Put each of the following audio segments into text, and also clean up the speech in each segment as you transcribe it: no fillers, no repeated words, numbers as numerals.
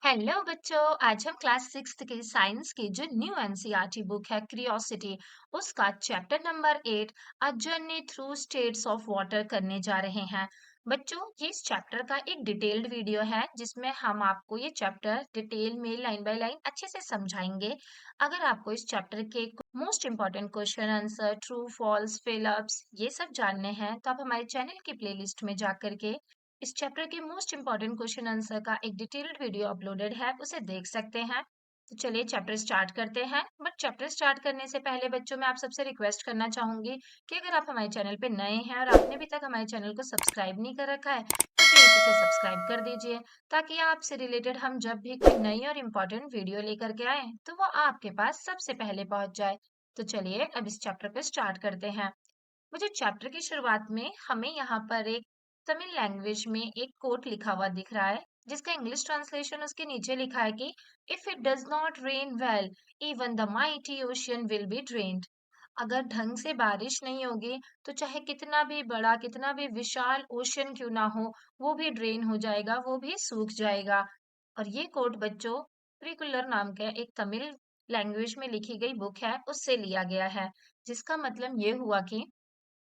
Hello बच्चों। आज हम क्लास सिक्स्थ के साइंस की जो न्यू एनसीईआरटी बुक है क्यूरियोसिटी, उसका chapter number 8 a journey through states of water करने जा रहे हैं। बच्चों, ये इस चैप्टर का एक डिटेल्ड वीडियो है जिसमें हम आपको ये चैप्टर डिटेल में लाइन बाय लाइन अच्छे से समझाएंगे। अगर आपको इस चैप्टर के most important question answer, true false, fill ups ये सब जानने हैं तो आप हमारे चैनल की प्लेलिस्ट में जा करके इस चैप्टर के मोस्ट इंपॉर्टेंट क्वेश्चन आंसर का एक डिटेल्ड वीडियो अपलोडेड है, उसे देख सकते हैं। तो चलिए चैप्टर स्टार्ट करते हैं। बट चैप्टर स्टार्ट करने से पहले बच्चों, मैं आप सबसे रिक्वेस्ट करना चाहूंगी कि अगर आप हमारे चैनल पे नए हैं और आपने अभी तक हमारे चैनल को सब्सक्राइब नहीं कर रखा है तो प्लीज इसे सब्सक्राइब कर दीजिए, ताकि आपसे रिलेटेड हम जब भी कोई नई और इम्पोर्टेंट वीडियो लेकर के आए तो वो आपके पास सबसे पहले पहुंच जाए। तो चलिए अब इस चैप्टर पे स्टार्ट करते हैं। मुझे चैप्टर की शुरुआत में हमें यहाँ पर एक तमिल लैंग्वेज में एक कोट लिखा हुआ दिख रहा है, जिसका इंग्लिश ट्रांसलेशन उसके नीचे लिखा है कि if it does not rain well, even the mighty ocean will be drained. अगर ढंग से बारिश नहीं होगी तो चाहे कितना भी बड़ा, कितना भी विशाल ओशियन क्यों ना हो, वो भी ड्रेन हो जाएगा, वो भी सूख जाएगा। और ये कोट बच्चों प्रिकुलर नाम के एक तमिल लैंग्वेज में लिखी गई बुक है, उससे लिया गया है। जिसका मतलब ये हुआ कि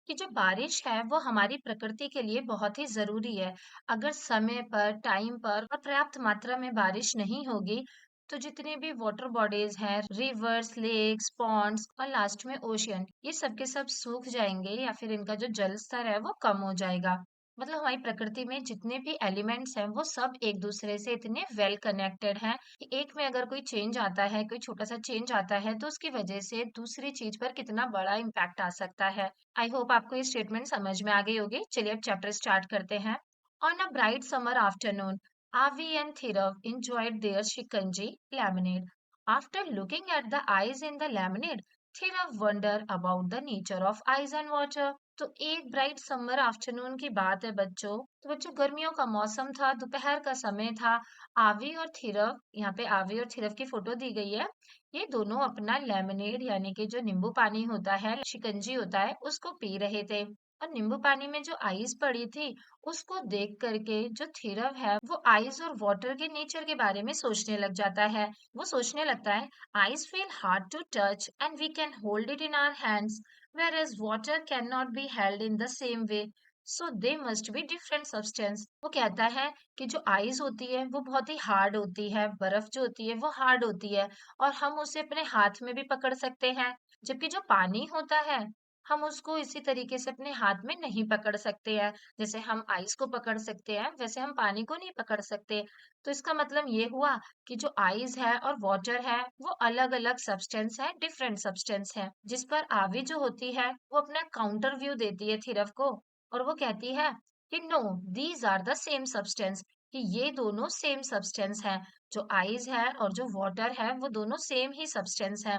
जो बारिश है वो हमारी प्रकृति के लिए बहुत ही जरूरी है। अगर समय पर, टाइम पर और पर्याप्त मात्रा में बारिश नहीं होगी तो जितनी भी वाटर बॉडीज हैं, रिवर्स, लेक्स, पॉन्ड्स और लास्ट में ओशियन, ये सब के सब सूख जाएंगे या फिर इनका जो जल स्तर है वो कम हो जाएगा। मतलब हमारी प्रकृति में जितने भी एलिमेंट्स हैं वो सब एक दूसरे से इतने वेल कनेक्टेड हैं कि एक में अगर कोई चेंज आता है, कोई छोटा सा चेंज आता है तो उसकी वजह से दूसरी चीज पर कितना बड़ा इम्पैक्ट आ सकता है। आई होप आपको ये स्टेटमेंट समझ में आ गई होगी। चलिए अब चैप्टर स्टार्ट करते हैं। On a bright summer afternoon, Avi and Thirav enjoyed their shikanji lemonade. After looking at the eyes in the lemonade, Thirav wondered about the nature of ice and water. तो एक bright summer afternoon की बात है बच्चों। तो बच्चों, गर्मियों का मौसम था, दोपहर का समय था। आवी और थिरव, यहाँ पे आवी और थिरव की फोटो दी गई है। ये दोनों अपना लेमनेड यानी कि जो नींबू पानी होता है, शिकंजी होता है, उसको पी रहे थे। और नींबू पानी में जो आइस पड़ी थी उसको देख करके जो थिरव है वो आइस और वाटर के नेचर के बारे में सोचने लग जाता है। वो सोचने लगता है, ice feel hard to touch and we can hold it in our hands, whereas water cannot be held in the same way, so they must be different substance। वो कहता है कि जो आइस होती है वो बहुत ही हार्ड होती है, बर्फ जो होती है वो हार्ड होती है और हम उसे अपने हाथ में भी पकड़ सकते हैं, जबकि जो पानी होता है हम उसको इसी तरीके से अपने हाथ में नहीं पकड़ सकते हैं। जैसे हम आइस को पकड़ सकते हैं वैसे हम पानी को नहीं पकड़ सकते। तो इसका मतलब ये हुआ कि जो आइस है और वाटर है वो अलग अलग सब्सटेंस है, डिफरेंट सब्सटेंस है। जिस पर आवी जो होती है वो अपना काउंटर व्यू देती है थिरव को और वो कहती है कि no, these are the same substance, कि ये दोनों सेम सब्सटेंस है। जो आइस है और जो वाटर है वो दोनों सेम ही सब्सटेंस है।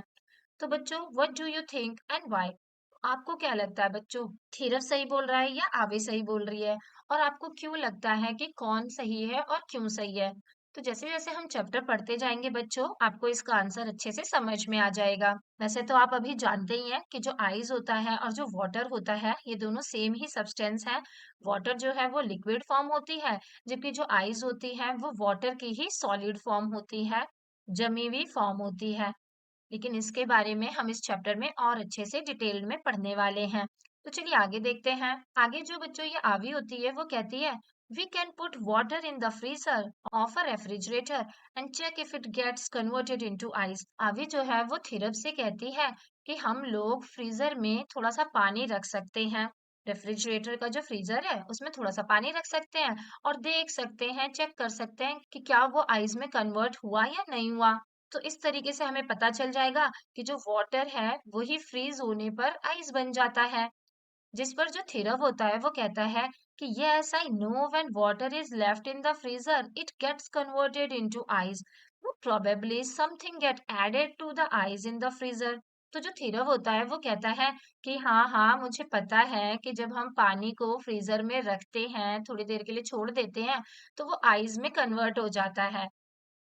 तो बच्चों, what do you think and why? आपको क्या लगता है बच्चों, धीरज सही बोल रहा है या आवे सही बोल रही है? और आपको क्यों लगता है कि कौन सही है और क्यों सही है? तो जैसे जैसे हम चैप्टर पढ़ते जाएंगे बच्चों, आपको इसका आंसर अच्छे से समझ में आ जाएगा। वैसे तो आप अभी जानते ही हैं कि जो आइस होता है और जो वाटर होता है ये दोनों सेम ही सब्सटेंस है। वाटर जो है वो लिक्विड फॉर्म होती है, जबकि जो आइस होती है वो वाटर की ही सॉलिड फॉर्म होती है, जमी हुई फॉर्म होती है। लेकिन इसके बारे में हम इस चैप्टर में और अच्छे से डिटेल में पढ़ने वाले हैं। तो चलिए आगे देखते हैं। आगे जो बच्चों ये आवी होती है वो कहती है, we can put water in the freezer of a refrigerator and check if it gets converted into ice. आवी जो है वो थिरब से कहती है कि हम लोग फ्रीजर में थोड़ा सा पानी रख सकते हैं। रेफ्रिजरेटर का जो फ्रीजर है उसमें थोड़ा सा पानी रख सकते हैं और देख सकते हैं, चेक कर सकते हैं कि क्या वो आइस में कन्वर्ट हुआ या नहीं हुआ। तो इस तरीके से हमें पता चल जाएगा कि जो वाटर है वही फ्रीज होने पर आइस बन जाता है। जिस पर जो थिरव होता है वो कहता है कि yes I know, when water is left in the freezer it gets converted into ice, probably something get added to the ice in the freezer. तो जो थिरव होता है वो कहता है कि हाँ हाँ, मुझे पता है कि जब हम पानी को फ्रीजर में रखते हैं, थोड़ी देर के लिए छोड़ देते हैं, तो वो आइस में कन्वर्ट हो जाता है।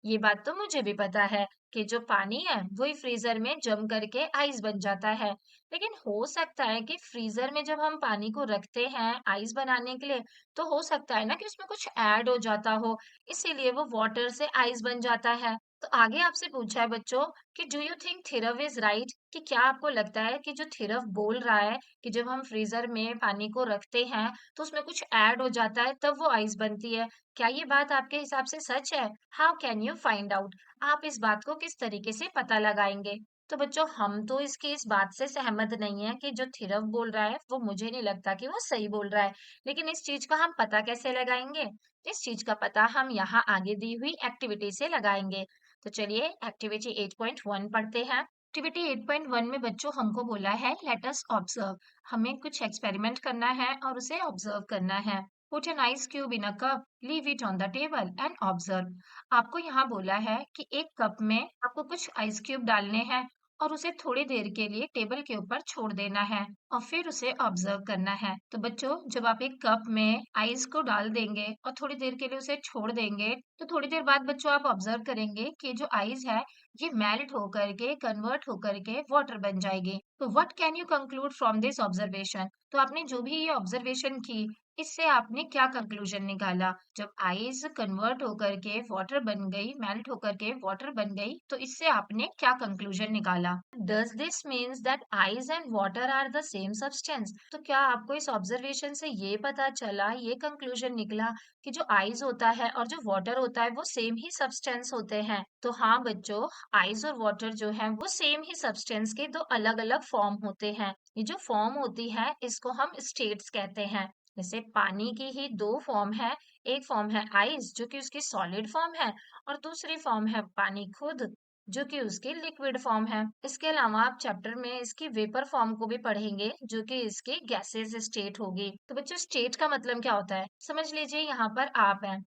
ये बात तो मुझे भी पता है कि जो पानी है वही फ्रीजर में जम करके आइस बन जाता है। लेकिन हो सकता है कि फ्रीजर में जब हम पानी को रखते हैं आइस बनाने के लिए, तो हो सकता है ना कि उसमें कुछ ऐड हो जाता हो, इसीलिए वो वाटर से आइस बन जाता है। तो आगे आपसे पूछा है बच्चों कि do you think Thirav is right, कि क्या आपको लगता है कि जो थिरव बोल रहा है कि जब हम फ्रीजर में पानी को रखते हैं तो उसमें कुछ ऐड हो जाता है तब वो आइस बनती है, क्या ये बात आपके हिसाब से सच है? How can you find out? आप इस बात को किस तरीके से पता लगाएंगे? तो बच्चों हम तो इसकी इस बात से सहमत नहीं है कि जो थिरव बोल रहा है वो मुझे नहीं लगता कि वो सही बोल रहा है। लेकिन इस चीज का हम पता कैसे लगाएंगे? इस चीज का पता हम यहाँ आगे दी हुई एक्टिविटी से लगाएंगे। तो चलिए एक्टिविटी 8.1 पढ़ते हैं। एक्टिविटी 8.1 में बच्चों हमको बोला है लेट अस ऑब्जर्व। हमें कुछ एक्सपेरिमेंट करना है और उसे ऑब्जर्व करना है। Put an ice cube in a cup, leave it on the table and observe. आपको यहाँ बोला है कि एक कप में आपको कुछ आइस क्यूब डालने हैं और उसे थोड़ी देर के लिए टेबल के ऊपर छोड़ देना है और फिर उसे ऑब्जर्व करना है। तो बच्चों जब आप एक कप में आइस को डाल देंगे और थोड़ी देर के लिए उसे छोड़ देंगे, तो थोड़ी देर बाद बच्चों आप ऑब्जर्व करेंगे कि जो आइस है ये मेल्ट होकर के कन्वर्ट होकर के वाटर बन जाएगी। तो what can you conclude from this observation? तो आपने जो भी ये ऑब्जर्वेशन की, इससे आपने क्या कंक्लूजन निकाला? जब आइस कन्वर्ट होकर के वाटर बन गई, मेल्ट होकर के वाटर बन गई, तो इससे आपने क्या कंक्लूजन निकाला? Does this means that ice and water are the same substance? तो क्या आपको इस ऑब्जर्वेशन से ये पता चला, ये कंक्लूजन निकला कि जो आइस होता है और जो वाटर होता है वो सेम ही सब्सटेंस होते हैं? तो हाँ बच्चों, आइस और वाटर जो है वो सेम ही सब्सटेंस के दो अलग अलग फॉर्म होते हैं। ये जो फॉर्म होती है इसको हम स्टेट्स कहते हैं। जैसे पानी की ही दो फॉर्म है, एक फॉर्म है आइस जो कि उसकी सॉलिड फॉर्म है और दूसरी फॉर्म है पानी खुद जो कि उसकी लिक्विड फॉर्म है। इसके अलावा आप चैप्टर में इसकी वेपर फॉर्म को भी पढ़ेंगे जो कि इसकी गैसेस स्टेट होगी। तो बच्चों स्टेट का मतलब क्या होता है? समझ लीजिए यहाँ पर आप हैं,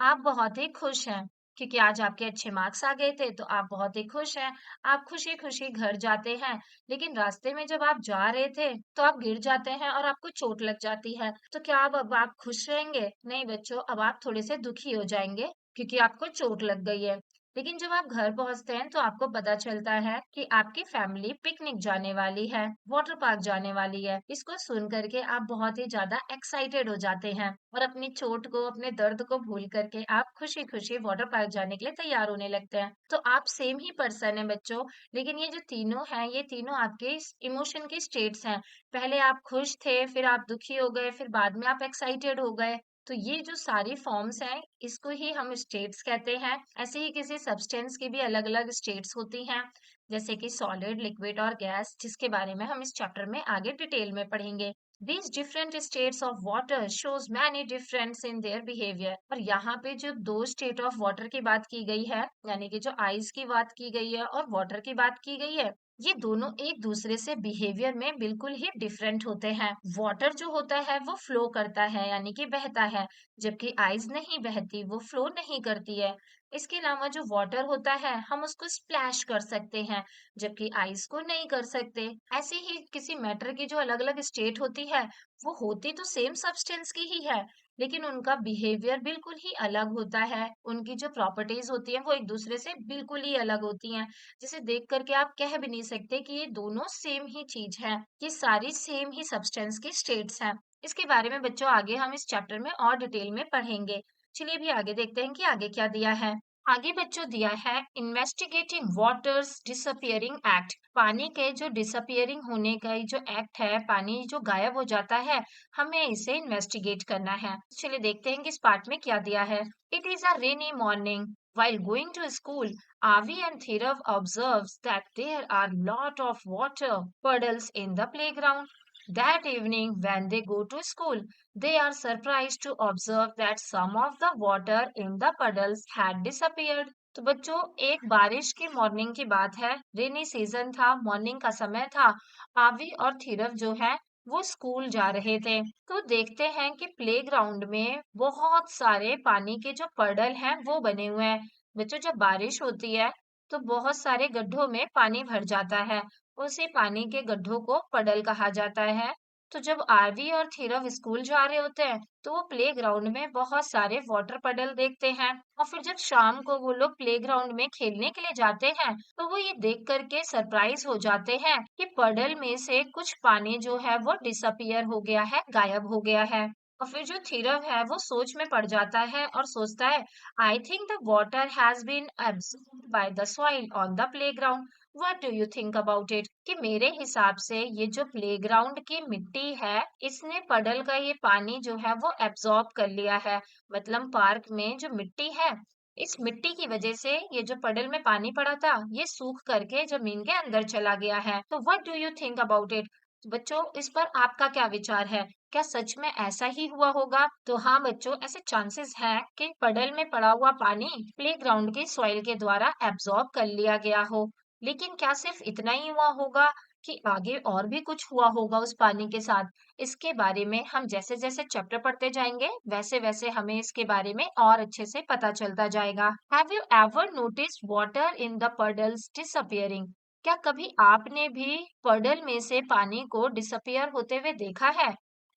आप बहुत ही खुश हैं क्योंकि आज आपके अच्छे मार्क्स आ गए थे तो आप बहुत ही खुश हैं। आप खुशी खुशी घर जाते हैं, लेकिन रास्ते में जब आप जा रहे थे तो आप गिर जाते हैं और आपको चोट लग जाती है। तो क्या अब आप खुश रहेंगे? नहीं बच्चों, अब आप थोड़े से दुखी हो जाएंगे क्योंकि आपको चोट लग गई है। लेकिन जब आप घर पहुंचते हैं तो आपको पता चलता है कि आपकी फैमिली पिकनिक जाने वाली है, वाटर पार्क जाने वाली है। इसको सुन करके आप बहुत ही ज्यादा एक्साइटेड हो जाते हैं और अपनी चोट को, अपने दर्द को भूल करके आप खुशी खुशी वाटर पार्क जाने के लिए तैयार होने लगते हैं। तो आप सेम ही पर्सन है बच्चों, लेकिन ये जो तीनों हैं ये तीनों आपके इमोशन की स्टेट्स हैं। पहले आप खुश थे, फिर आप दुखी हो गए, फिर बाद में आप एक्साइटेड हो गए। तो ये जो सारी फॉर्म्स हैं इसको ही हम स्टेट्स कहते हैं। ऐसे ही किसी सब्सटेंस की भी अलग अलग स्टेट्स होती हैं, जैसे कि सॉलिड, लिक्विड और गैस, जिसके बारे में हम इस चैप्टर में आगे डिटेल में पढ़ेंगे। These different states of water shows many difference in their behavior। और यहाँ पे जो दो स्टेट ऑफ वाटर की बात की गई है, यानी कि जो आइस की बात की गई है और वाटर की बात की गई है, ये दोनों एक दूसरे से बिहेवियर में बिल्कुल ही डिफरेंट होते हैं। वाटर जो होता है वो फ्लो करता है यानी कि बहता है, जबकि आइस नहीं बहती, वो फ्लो नहीं करती है। इसके अलावा जो वाटर होता है हम उसको स्प्लैश कर सकते हैं, जबकि आइस को नहीं कर सकते। ऐसे ही किसी मैटर की जो अलग अलग स्टेट होती है वो होती तो सेम सब्सटेंस की ही है, लेकिन उनका बिहेवियर बिल्कुल ही अलग होता है। उनकी जो प्रॉपर्टीज होती हैं वो एक दूसरे से बिल्कुल ही अलग होती हैं, जिसे देख करके आप कह भी नहीं सकते कि ये दोनों सेम ही चीज है। ये सारी सेम ही सब्सटेंस की स्टेट्स हैं। इसके बारे में बच्चों आगे हम इस चैप्टर में और डिटेल में पढ़ेंगे। चलिए अभी आगे देखते हैं कि आगे क्या दिया है। आगे बच्चों दिया है इन्वेस्टिगेटिंग वाटर्स डिसअपियरिंग एक्ट। पानी के जो डिसअपियरिंग होने का ये जो एक्ट है, पानी जो गायब हो जाता है, हमें इसे इन्वेस्टिगेट करना है। चलिए देखते हैं कि इस पार्ट में क्या दिया है। It is a rainy morning while going to school, Avi and Thirav observes that there are lot of water puddles in the playground. That evening, when they go to school, they are surprised to observe that some of the water in the puddles had disappeared. तो बच्चों एक बारिश की morning की बात है, rainy season था, morning का समय था। आवी और थीरव जो है वो स्कूल जा रहे थे, तो देखते हैं कि प्लेग्राउंड में बहुत सारे पानी के जो पडल हैं वो बने हुए हैं। बच्चों जब बारिश होती है तो बहुत सारे गड्ढों में पानी भर जाता है, उसी पानी के गड्ढों को पडल कहा जाता है। तो जब आरवी और थीरव स्कूल जा रहे होते हैं तो वो प्लेग्राउंड में बहुत सारे वाटर पडल देखते हैं। और फिर जब शाम को वो लोग प्लेग्राउंड में खेलने के लिए जाते हैं तो वो ये देख करके सरप्राइज हो जाते हैं कि पडल में से कुछ पानी जो है वो डिसअपियर हो गया है, गायब हो गया है। और फिर जो थीरव है वो सोच में पड़ जाता है और सोचता है, I think the water has been absorbed by the soil on the playground. What do you think about it? कि मेरे हिसाब से ये जो प्लेग्राउंड की मिट्टी है इसने पडल का ये पानी जो है वो एब्जॉर्ब कर लिया है। मतलब पार्क में जो मिट्टी है, इस मिट्टी की वजह से ये जो पडल में पानी पड़ा था ये सूख करके जमीन के अंदर चला गया है। तो what do you think about it? बच्चों, इस पर आपका क्या विचार है? क्या सच में ऐसा ही हुआ होगा? तो हाँ बच्चों, ऐसे चांसेस है कि पडल में पड़ा हुआ पानी प्लेग्राउंड की सॉइल के द्वारा एब्जॉर्ब कर लिया गया हो। लेकिन क्या सिर्फ इतना ही हुआ होगा कि आगे और भी कुछ हुआ होगा उस पानी के साथ? इसके बारे में हम जैसे-जैसे चैप्टर पढ़ते जाएंगे, वैसे-वैसे हमें इसके बारे में और अच्छे से पता चलता जाएगा। Have you ever noticed water in the puddles disappearing? क्या कभी आपने भी पडल में से पानी को डिसअपियर होते हुए देखा है?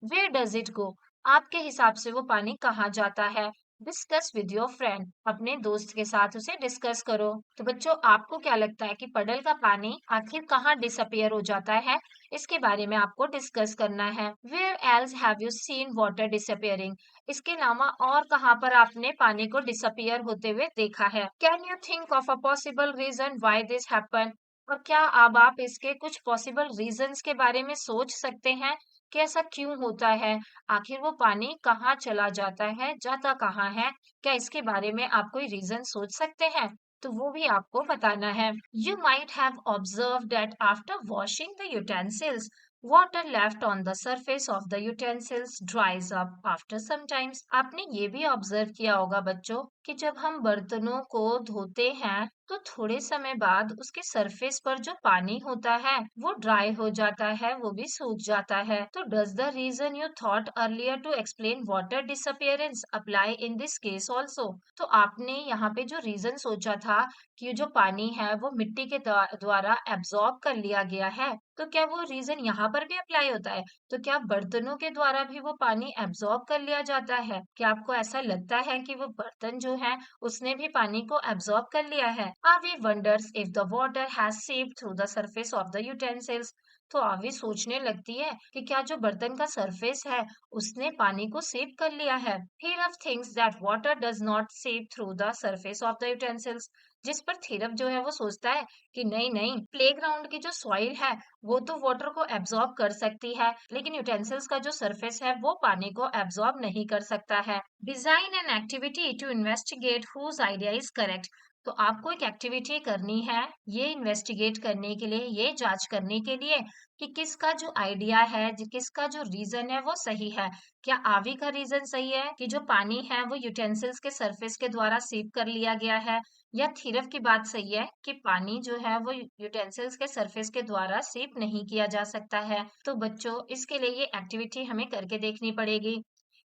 Where does it go? आपके हिसाब से वो पानी कहाँ जाता है? Discuss with your friend. अपने दोस्त के साथ उसे डिस्कस करो। तो बच्चों, आपको क्या लगता है कि पडल का पानी आखिर कहाँ डिसअपियर हो जाता है? इसके बारे में आपको डिस्कस करना है। Where else have you seen water disappearing? इसके अलावा और कहाँ पर आपने पानी को डिसअपियर होते हुए देखा है? Can you think of a possible reason why this happen? और क्या अब आप इसके कुछ पॉसिबल रीजंस के बारे में सोच सकते हैं कि ऐसा क्यों होता है? आखिर वो पानी कहाँ चला जाता है, जाता कहाँ है? क्या इसके बारे में आप कोई रीजन सोच सकते हैं? तो वो भी आपको बताना है। You might have observed that after washing the utensils, water left on the surface of the utensils dries up after some times. आपने ये भी ऑब्जर्व किया होगा बच्चों कि जब हम बर्तनों को धोते हैं तो थोड़े समय बाद उसके सरफेस पर जो पानी होता है वो ड्राई हो जाता है, वो भी सूख जाता है। तो does the reason you thought earlier to explain water disappearance apply in this case also? तो आपने यहाँ पे जो रीजन सोचा था कि ये जो पानी है वो मिट्टी के द्वारा एब्जॉर्ब कर लिया गया है, तो क्या वो रीजन यहाँ पर भी अप्लाई होता है? तो क्या बर्तनों के द्वारा भी वो पानी एब्जॉर्ब कर लिया जाता है? क्या आपको ऐसा लगता है कि वो बर्तन जो है उसने भी पानी को एब्जॉर्ब कर लिया है? Aavi wonders if the water has seeped through the surface of the utensils. तो आवी सोचने लगती है कि क्या जो बर्तन का सरफेस है उसने पानी को सीप कर लिया है। Therav thinks that water does not seep through the surface of the utensils। जिस पर थीरव जो है वो सोचता है कि नहीं नहीं, प्लेग्राउंड की जो सॉइल है वो तो वाटर को एब्जॉर्ब कर सकती है, लेकिन यूटेंसिल्स का जो सरफेस है वो पानी को एब्जॉर्ब नहीं कर सकता है। Design an activity to investigate whose idea is correct. तो आपको एक एक्टिविटी करनी है ये इन्वेस्टिगेट करने के लिए, ये जांच करने के लिए कि किसका जो आइडिया है, किसका जो रीजन है वो सही है। क्या आवी का रीजन सही है कि जो पानी है वो यूटेंसिल्स के सरफेस के द्वारा सीप कर लिया गया है, या थीरव की बात सही है कि पानी जो है वो यूटेंसिल्स के सरफेस के द्वारा सीप नहीं किया जा सकता है? तो बच्चों, इसके लिए ये एक्टिविटी हमें करके देखनी पड़ेगी।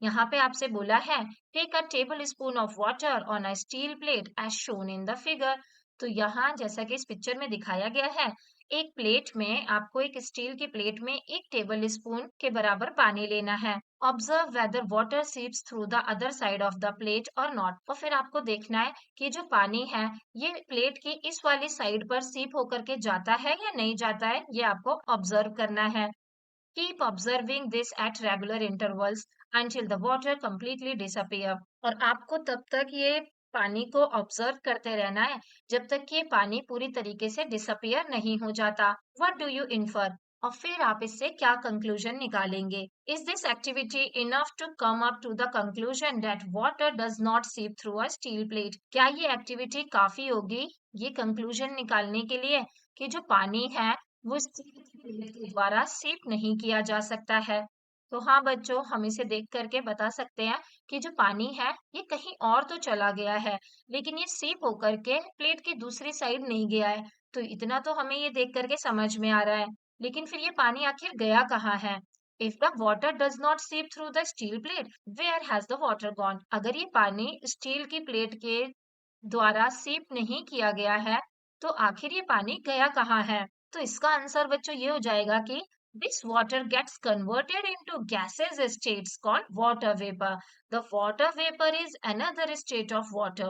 यहाँ पे आपसे बोला है, take a tablespoon of water on a steel plate as shown in the figure. तो यहाँ जैसा कि इस पिक्चर में दिखाया गया है, एक प्लेट में आपको, एक स्टील की प्लेट में 1 टेबल स्पून के बराबर पानी लेना है। Observe whether water seeps through the other side of the plate और नॉट। और फिर आपको देखना है कि जो पानी है ये प्लेट की इस वाली साइड पर सीप होकर के जाता है या नहीं जाता है, ये आपको ऑब्जर्व करना है। Keep observing this at regular intervals until the water completely disappear। और आपको तब तक ये पानी को ऑब्जर्व करते रहना है जब तक कि ये पानी पूरी तरीके से डिसअपियर नहीं हो जाता। What do you infer? और फिर आप इससे क्या कंक्लूजन निकालेंगे? Is this activity enough to come up to the conclusion that water does not seep through a steel plate? क्या ये एक्टिविटी काफी होगी ये कंक्लूजन निकालने के लिए कि जो पानी है वो स्टील की प्लेट के द्वारा सीप नहीं किया जा सकता है? तो हाँ बच्चों, हम इसे देख करके बता सकते हैं कि जो पानी है ये कहीं और तो चला गया है, लेकिन ये सीप होकर के प्लेट की दूसरी साइड नहीं गया है। तो इतना तो हमें ये देख करके समझ में आ रहा है, लेकिन फिर ये पानी आखिर गया कहाँ है? If the water does not seep through the steel plate, where has the water gone? अगर ये पानी स्टील की प्लेट के द्वारा सीप नहीं किया गया है तो आखिर ये पानी गया कहाँ है? तो इसका आंसर बच्चों ये हो जाएगा कि This water gets converted into gaseous states called water vapor. The water vapor is another state of water.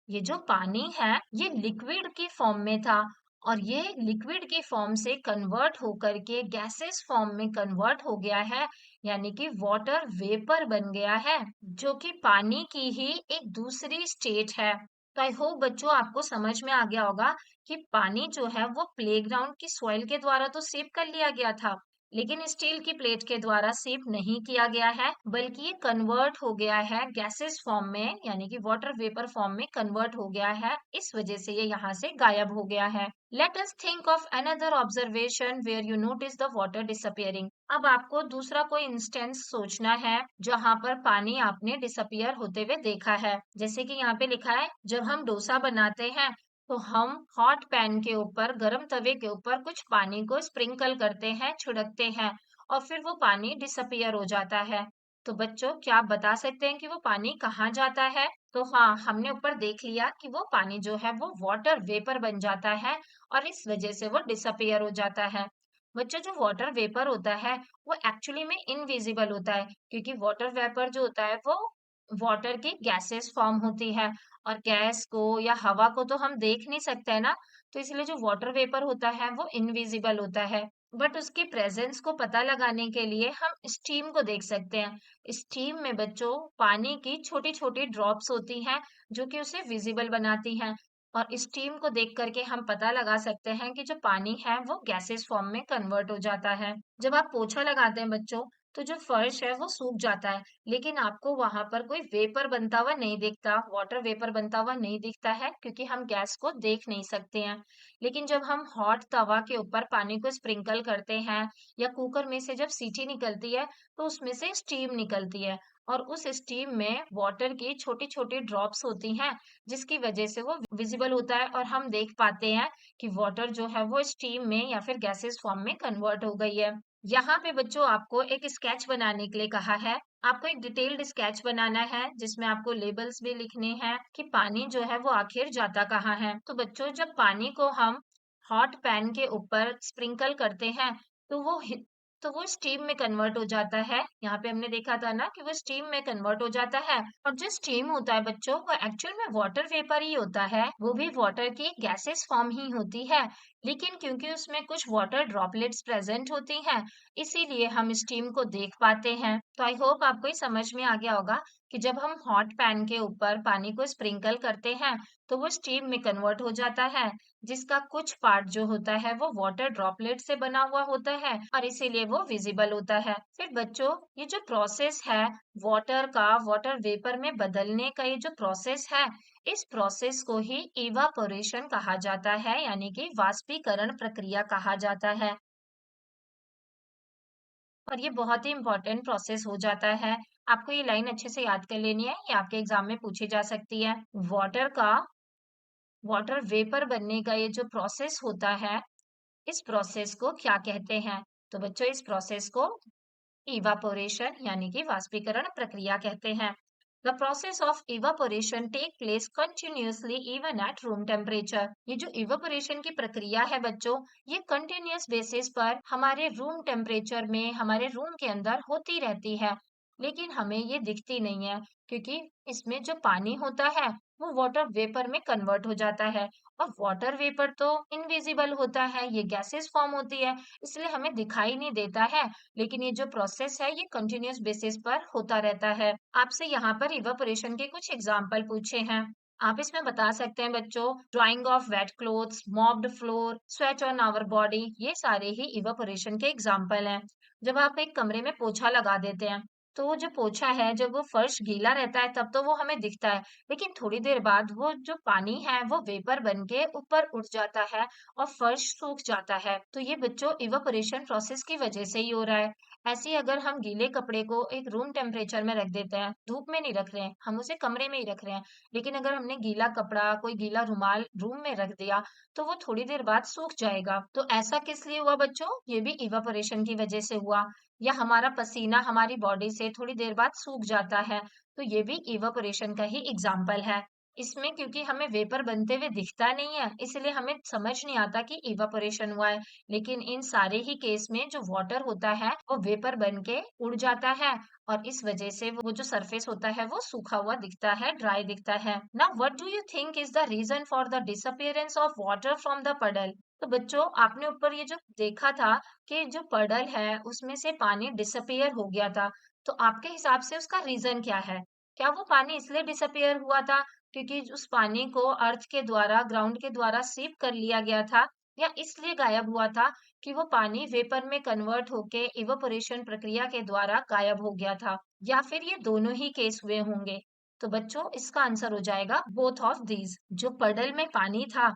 ये जो पानी है ये लिक्विड की फॉर्म में था और ये लिक्विड की फॉर्म से कन्वर्ट होकर के गैसेस फॉर्म में कन्वर्ट हो गया है, यानी कि वाटर वेपर बन गया है, जो कि पानी की ही एक दूसरी स्टेट है। तो आई होप बच्चों आपको समझ में आ गया होगा कि पानी जो है वो प्लेग्राउंड की सॉइल के द्वारा तो सेव कर लिया गया था, लेकिन स्टील की प्लेट के द्वारा सेव नहीं किया गया है, बल्कि ये कन्वर्ट हो गया है गैसेस फॉर्म में, यानी कि वाटर वेपर फॉर्म में कन्वर्ट हो गया है। इस वजह से ये यहाँ से गायब हो गया है। Let us think of another observation where you notice the water disappearing. अब आपको दूसरा कोई इंस्टेंस सोचना है जहां पर पानी आपने डिसअपियर होते हुए देखा है। जैसे कि यहाँ पे लिखा है, जब हम डोसा बनाते हैं तो हम हॉट पैन के ऊपर, गरम तवे के ऊपर कुछ पानी को स्प्रिंकल करते हैं, छिड़कते हैं और फिर वो पानी डिसअपियर हो जाता है। तो बच्चों क्या आप बता सकते हैं कि वो पानी कहाँ जाता है? तो हाँ, हमने ऊपर देख लिया कि वो पानी जो है वो वाटर वेपर बन जाता है और इस वजह से वो डिसअपियर हो जाता है। बच्चों जो वाटर वेपर होता है वो एक्चुअली में इनविजिबल होता है, क्योंकि वाटर वेपर जो होता है वो वाटर की गैसेस फॉर्म होती है और गैस को या हवा को तो हम देख नहीं सकते है ना, तो इसलिए जो वाटर वेपर होता है वो इनविजिबल होता है। बट उसकी प्रेजेंस को पता लगाने के लिए हम स्टीम को देख सकते हैं। स्टीम में बच्चों पानी की छोटी छोटी ड्रॉप्स होती हैं जो कि उसे विजिबल बनाती हैं, और स्टीम को देख करके हम पता लगा सकते हैं कि जो पानी है वो गैसेस फॉर्म में कन्वर्ट हो जाता है। जब आप पोछा लगाते हैं बच्चों, तो जो फर्श है वो सूख जाता है, लेकिन आपको वहां पर कोई वेपर बनता हुआ नहीं दिखता, वाटर वेपर बनता हुआ नहीं दिखता है, क्योंकि हम गैस को देख नहीं सकते हैं। लेकिन जब हम हॉट तवा के ऊपर पानी को स्प्रिंकल करते हैं या कुकर में से जब सीटी निकलती है तो उसमें से स्टीम निकलती है, और उस स्टीम में वाटर की छोटी छोटी ड्रॉप्स होती हैं, जिसकी वजह से वो विजिबल होता है और हम देख पाते हैं कि वाटर जो है वो स्टीम में या फिर गैसेस फॉर्म में कन्वर्ट हो गई है। यहाँ पे बच्चों आपको एक स्केच बनाने के लिए कहा है। आपको एक डिटेल्ड स्केच बनाना है जिसमें आपको लेबल्स भी लिखने हैं कि पानी जो है वो आखिर जाता कहाँ है। तो बच्चों जब पानी को हम हॉट पैन के ऊपर स्प्रिंकल करते हैं तो वो स्टीम में कन्वर्ट हो जाता है। यहाँ पे हमने देखा था ना कि वो स्टीम में कन्वर्ट हो जाता है, और जो स्टीम होता है बच्चों वो एक्चुअल में वाटर वेपर ही होता है, वो भी वाटर की गैसेस फॉर्म ही होती है, लेकिन क्योंकि उसमें कुछ वाटर ड्रॉपलेट्स प्रेजेंट होती हैं इसीलिए हम स्टीम को देख पाते हैं। तो आई होप आपको ये समझ में आ गया होगा कि जब हम हॉट पैन के ऊपर पानी को स्प्रिंकल करते हैं तो वो स्टीम में कन्वर्ट हो जाता है, जिसका कुछ पार्ट जो होता है वो वाटर ड्रॉपलेट से बना हुआ होता है और इसीलिए वो विजिबल होता है। फिर बच्चों ये जो प्रोसेस है वाटर का वाटर वेपर में बदलने का, ये जो प्रोसेस है इस प्रोसेस को ही इवापोरेशन कहा जाता है, यानी कि वाष्पीकरण प्रक्रिया कहा जाता है। और ये बहुत ही इंपॉर्टेंट प्रोसेस हो जाता है। आपको ये लाइन अच्छे से याद कर लेनी है, ये आपके एग्जाम में पूछी जा सकती है। वाटर का वाटर वेपर बनने का ये जो प्रोसेस होता है इस प्रोसेस को क्या कहते हैं? तो बच्चों इस प्रोसेस को इवापोरेशन यानी कि वाष्पीकरण प्रक्रिया कहते हैं। The process of evaporation take place continuously even at room temperature. ये जो evaporation की प्रक्रिया है बच्चों, ये continuous basis पर हमारे रूम टेम्परेचर में, हमारे रूम के अंदर होती रहती है, लेकिन हमें ये दिखती नहीं है, क्योंकि इसमें जो पानी होता है वो वाटर वेपर में कन्वर्ट हो जाता है, और वाटर वेपर तो इनविजिबल होता है, ये गैसेस फॉर्म होती है, इसलिए हमें दिखाई नहीं देता है। लेकिन ये जो प्रोसेस है ये कंटिन्यूअस बेसिस पर होता रहता है। आपसे यहाँ पर इवापोरेशन के कुछ एग्जाम्पल पूछे हैं। आप इसमें बता सकते हैं बच्चों, drying of wet clothes, mopped floor, sweat on our body, ये सारे ही इवापोरेशन के एग्जाम्पल हैं। जब आप एक कमरे में पोछा लगा देते हैं तो वो जो पोछा है जब वो फर्श गीला रहता है तब तो वो हमें दिखता है, लेकिन थोड़ी देर बाद वो जो पानी है वो वेपर बन के ऊपर उठ जाता है और फर्श सूख जाता है। तो ये बच्चों इवापोरेशन प्रोसेस की वजह से ही हो रहा है। ऐसे ही अगर हम गीले कपड़े को एक रूम टेम्परेचर में रख देते हैं, धूप में नहीं रख रहे हैं, हम उसे कमरे में ही रख रहे हैं, लेकिन अगर हमने गीला कपड़ा, कोई गीला रुमाल रूम में रख दिया तो वो थोड़ी देर बाद सूख जाएगा। तो ऐसा किस लिए हुआ बच्चों? ये भी इवापोरेशन की वजह से हुआ। या हमारा पसीना हमारी बॉडी से थोड़ी देर बाद सूख जाता है, तो ये भी इवापोरेशन का ही एग्जाम्पल है। इसमें क्योंकि हमें वेपर बनते हुए दिखता नहीं है, इसलिए हमें समझ नहीं आता कि इवापोरेशन हुआ है। लेकिन इन सारे ही केस में जो वाटर होता है, वो वेपर बन के उड़ जाता है और इस वजह से वो जो सरफेस होता है, वो सूखा हुआ दिखता है, ड्राई दिखता है। Now what do you think is the reason for the disappearance of water from the puddle? तो बच्चों, आपने ऊपर ये जो देखा था कि जो पडल है, उसमें से पानी डिसअपियर हो गया था। तो आपके हिसाब से उसका रीजन क्या है? क्या वो पानी इसलिए डिसअपियर हुआ था क्योंकि उस पानी को अर्थ के द्वारा, ग्राउंड के द्वारा सीप कर लिया गया था, या इसलिए गायब हुआ था कि वो पानी वेपर में कन्वर्ट होके इवेपोरेशन प्रक्रिया के द्वारा गायब हो गया था, या फिर ये दोनों ही केस हुए होंगे? तो बच्चों, इसका आंसर हो जाएगा बोथ ऑफ दीज। जो पडल में पानी था,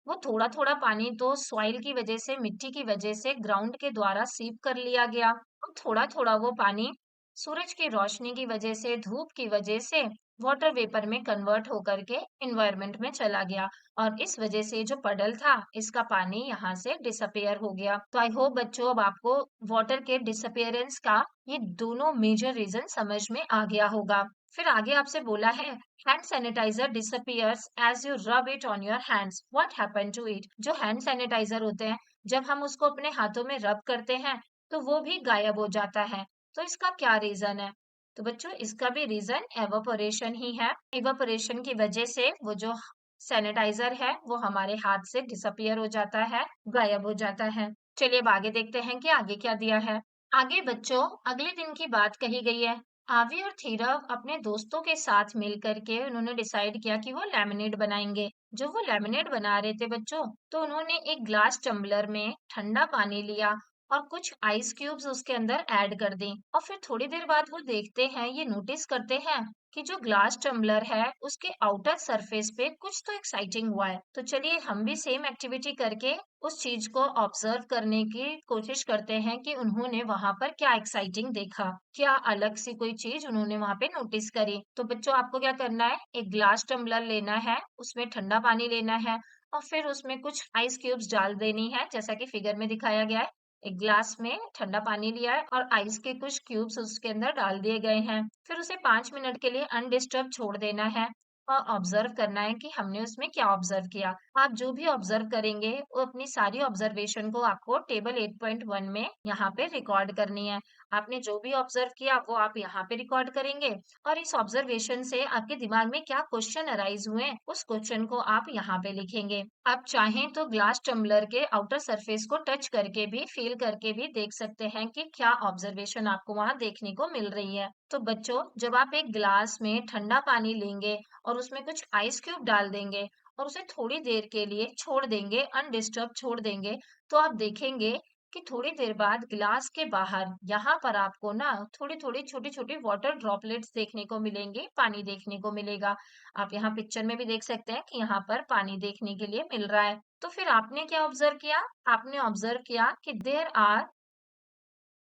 वो थोड़ा थोड़ा पानी तो सॉइल की वजह से, मिट्टी की वजह से ग्राउंड के द्वारा सीप कर लिया गया, और थोड़ा थोड़ा वो पानी सूरज की रोशनी की वजह से, धूप की वजह से वाटर वेपर में कन्वर्ट होकर के एनवायरनमेंट में चला गया, और इस वजह से जो पडल था, इसका पानी यहाँ से डिसअपियर हो गया। तो आई होप बच्चों, अब आपको वाटर के डिसअपियरेंस का ये दोनों मेजर रीजन समझ में आ गया होगा। फिर आगे आपसे बोला है, hand sanitiser disappears as you rub it on your hands, what happen to it? जो हैंड सैनिटाइजर होते हैं, जब हम उसको अपने हाथों में रब करते हैं, तो वो भी गायब हो जाता है। तो इसका क्या रीजन है? तो बच्चों, इसका भी रीजन एवापोरेशन ही है। एवापोरेशन की वजह से वो जो सैनिटाइजर है, वो हमारे हाथ से डिसअपियर हो जाता है, गायब हो जाता है। चलिए अब आगे देखते हैं कि आगे क्या दिया है। आगे बच्चों, अगले दिन की बात कही गई है। आवी और थीरव अपने दोस्तों के साथ मिल करके उन्होंने डिसाइड किया कि वो लेमनेड बनाएंगे। जो वो लेमनेड बना रहे थे बच्चों, तो उन्होंने एक ग्लास टम्बलर में ठंडा पानी लिया और कुछ आइस क्यूब्स उसके अंदर ऐड कर दी, और फिर थोड़ी देर बाद वो देखते हैं, ये नोटिस करते हैं कि जो ग्लास टम्बलर है, उसके आउटर सरफेस पे कुछ तो एक्साइटिंग हुआ है। तो चलिए हम भी सेम एक्टिविटी करके उस चीज को ऑब्जर्व करने की कोशिश करते हैं कि उन्होंने वहां पर क्या एक्साइटिंग देखा, क्या अलग सी कोई चीज उन्होंने वहां पे नोटिस करी। तो बच्चों, आपको क्या करना है, एक ग्लास टम्बलर लेना है, उसमें ठंडा पानी लेना है, और फिर उसमें कुछ आइस क्यूब्स डाल देनी है, जैसा कि फिगर में दिखाया गया है। एक ग्लास में ठंडा पानी लिया है और आइस के कुछ क्यूब्स उसके अंदर डाल दिए गए हैं। फिर उसे 5 मिनट के लिए अनडिस्टर्ब छोड़ देना है और ऑब्जर्व करना है कि हमने उसमें क्या ऑब्जर्व किया। आप जो भी ऑब्जर्व करेंगे, वो अपनी सारी ऑब्जर्वेशन को आपको टेबल 8.1 में यहाँ पे रिकॉर्ड करनी है। आपने जो भी ऑब्जर्व किया, वो आप यहाँ पे रिकॉर्ड करेंगे, और इस ऑब्जर्वेशन से आपके दिमाग में क्या क्वेश्चन अराइज हुए, उस क्वेश्चन को आप यहाँ पे लिखेंगे। आप चाहें तो ग्लास टम्बलर के आउटर सरफेस को टच करके भी, फील करके भी देख सकते हैं कि क्या ऑब्जर्वेशन आपको वहां देखने को मिल रही है। तो बच्चों, जब आप एक ग्लास में ठंडा पानी लेंगे और उसमें कुछ आइस क्यूब डाल देंगे और उसे थोड़ी देर के लिए छोड़ देंगे, अनडिस्टर्ब छोड़ देंगे, तो आप देखेंगे कि थोड़ी देर बाद ग्लास के बाहर यहाँ पर आपको ना थोड़ी थोड़ी छोटी छोटी वाटर ड्रॉपलेट्स देखने को मिलेंगे, पानी देखने को मिलेगा। आप यहाँ पिक्चर में भी देख सकते हैं कि यहाँ पर पानी देखने के लिए मिल रहा है। तो फिर आपने क्या ऑब्जर्व किया? आपने ऑब्जर्व किया कि there are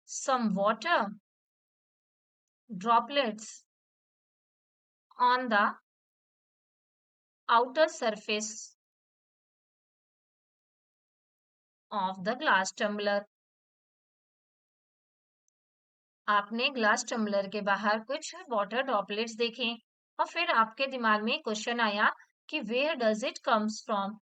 some water droplets on the outer surface of the glass tumbler। आपने ग्लास टम्बलर के बाहर कुछ वाटर ड्रॉपलेट्स देखे, और फिर आपके दिमाग में क्वेश्चन आया कि where does it comes from?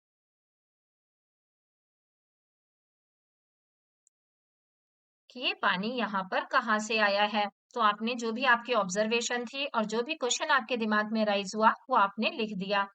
कि ये पानी यहाँ पर कहाँ से आया है? तो आपने जो भी आपकी ऑब्जर्वेशन थी और जो भी क्वेश्चन आपके दिमाग में राइज हुआ, वो आपने लिख दिया।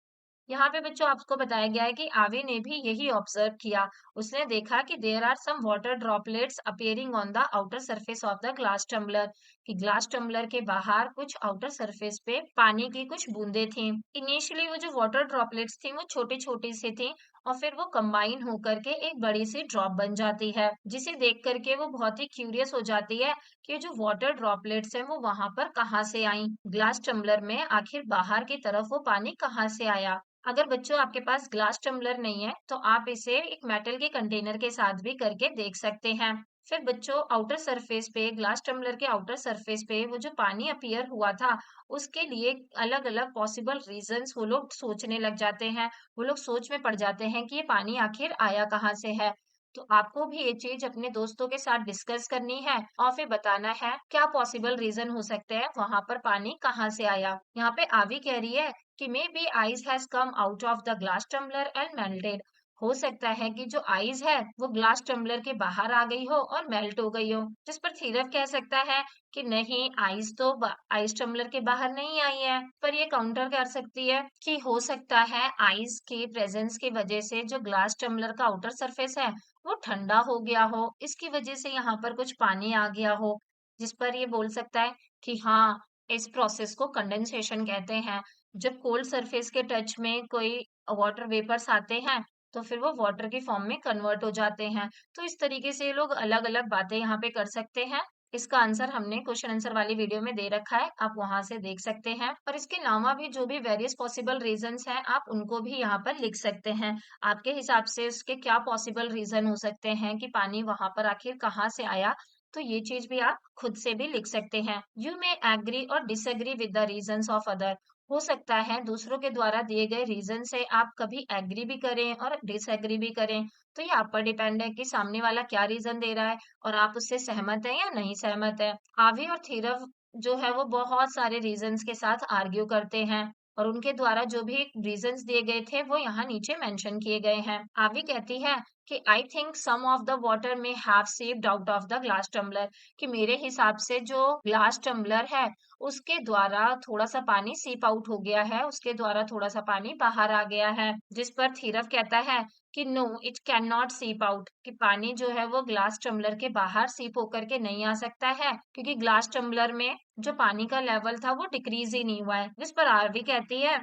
यहाँ पे बच्चों, आपको बताया गया है कि आवे ने भी यही ऑब्जर्व किया। उसने देखा कि there are some water droplets appearing on the outer surface of the glass tumbler, कि ग्लास टम्बलर के बाहर कुछ आउटर सरफेस पे पानी की कुछ बूंदे थी। इनिशियली वो जो वाटर ड्रॉपलेट्स थी, वो छोटी छोटी सी थी, और फिर वो कंबाइन होकर के एक बड़ी सी ड्रॉप बन जाती है, जिसे देख करके वो बहुत ही क्यूरियस हो जाती है कि जो वाटर ड्रॉपलेट्स हैं, वो वहां पर कहाँ से आई, ग्लास टम्बलर में आखिर बाहर की तरफ वो पानी कहाँ से आया। अगर बच्चों आपके पास ग्लास टम्बलर नहीं है, तो आप इसे एक मेटल के कंटेनर के साथ भी करके देख सकते हैं। फिर बच्चों, आउटर सरफेस पे, ग्लास टम्बलर के आउटर सरफेस पे वो जो पानी अपीयर हुआ था, उसके लिए अलग अलग पॉसिबल रीजंस वो लोग सोचने लग जाते हैं। वो लोग सोच में पड़ जाते हैं कि ये पानी आखिर आया कहाँ से है। तो आपको भी ये चीज अपने दोस्तों के साथ डिस्कस करनी है, और फिर बताना है क्या पॉसिबल रीजन हो सकते हैं, वहां पर पानी कहाँ से आया। यहाँ पे आवी कह रही है कि maybe ice has come out of the glass tumbler and melted. हो सकता है कि जो आइस है वो ग्लास टम्बलर के बाहर आ गई हो और मेल्ट हो गई हो। जिस पर थीरव कह सकता है कि नहीं, आइस तो आइस टम्बलर के बाहर नहीं आई है। पर ये काउंटर कर सकती है कि हो सकता है आइस के प्रेजेंस की वजह से जो ग्लास टम्बलर का आउटर सरफेस है वो ठंडा हो गया हो, इसकी वजह से यहाँ पर कुछ पानी आ गया हो। जिस पर ये बोल सकता है कि हाँ, इस प्रोसेस को कंडेंसेशन कहते हैं। जब कोल्ड सरफेस के टच में कोई वाटर वेपर्स आते हैं तो फिर वो वाटर की फॉर्म में कन्वर्ट हो जाते हैं। तो इस तरीके से ये लोग अलग अलग बातें यहाँ पे कर सकते हैं। इसका आंसर हमने क्वेश्चन आंसर वाली वीडियो में दे रखा है, आप वहां से देख सकते हैं। और इसके अलावा भी जो भी वेरियस पॉसिबल रीजंस हैं आप उनको भी यहाँ पर लिख सकते हैं। आपके हिसाब से उसके क्या पॉसिबल रीजन हो सकते हैं कि पानी वहां पर आखिर कहाँ से आया, तो ये चीज भी आप खुद से भी लिख सकते हैं। यू मे एग्री और disagree with the reasons of other. हो सकता है दूसरों के द्वारा दिए गए रीजन से आप कभी एग्री भी करें और डिसएग्री भी करें। तो ये आप पर डिपेंड है कि सामने वाला क्या रीजन दे रहा है और आप उससे सहमत है या नहीं सहमत है। आवी और थीरव जो है वो बहुत सारे रीजंस के साथ आर्ग्यू करते हैं और उनके द्वारा जो भी रीजंस दिए गए थे वो यहाँ नीचे मेंशन किए गए हैं। आवी कहती है कि I think some of the water may have seeped out of the glass tumbler, कि मेरे हिसाब से जो ग्लास टम्बलर है उसके द्वारा थोड़ा सा पानी सीप आउट हो गया है, उसके द्वारा थोड़ा सा पानी बाहर आ गया है। जिस पर थीरव कहता है कि नो इट कैन नॉट सीप आउट, कि पानी जो है वो ग्लास टम्बलर के बाहर सीप होकर के नहीं आ सकता है, क्योंकि ग्लास टम्बलर में जो पानी का लेवल था वो डिक्रीज ही नहीं हुआ है। जिस पर आरवी कहती है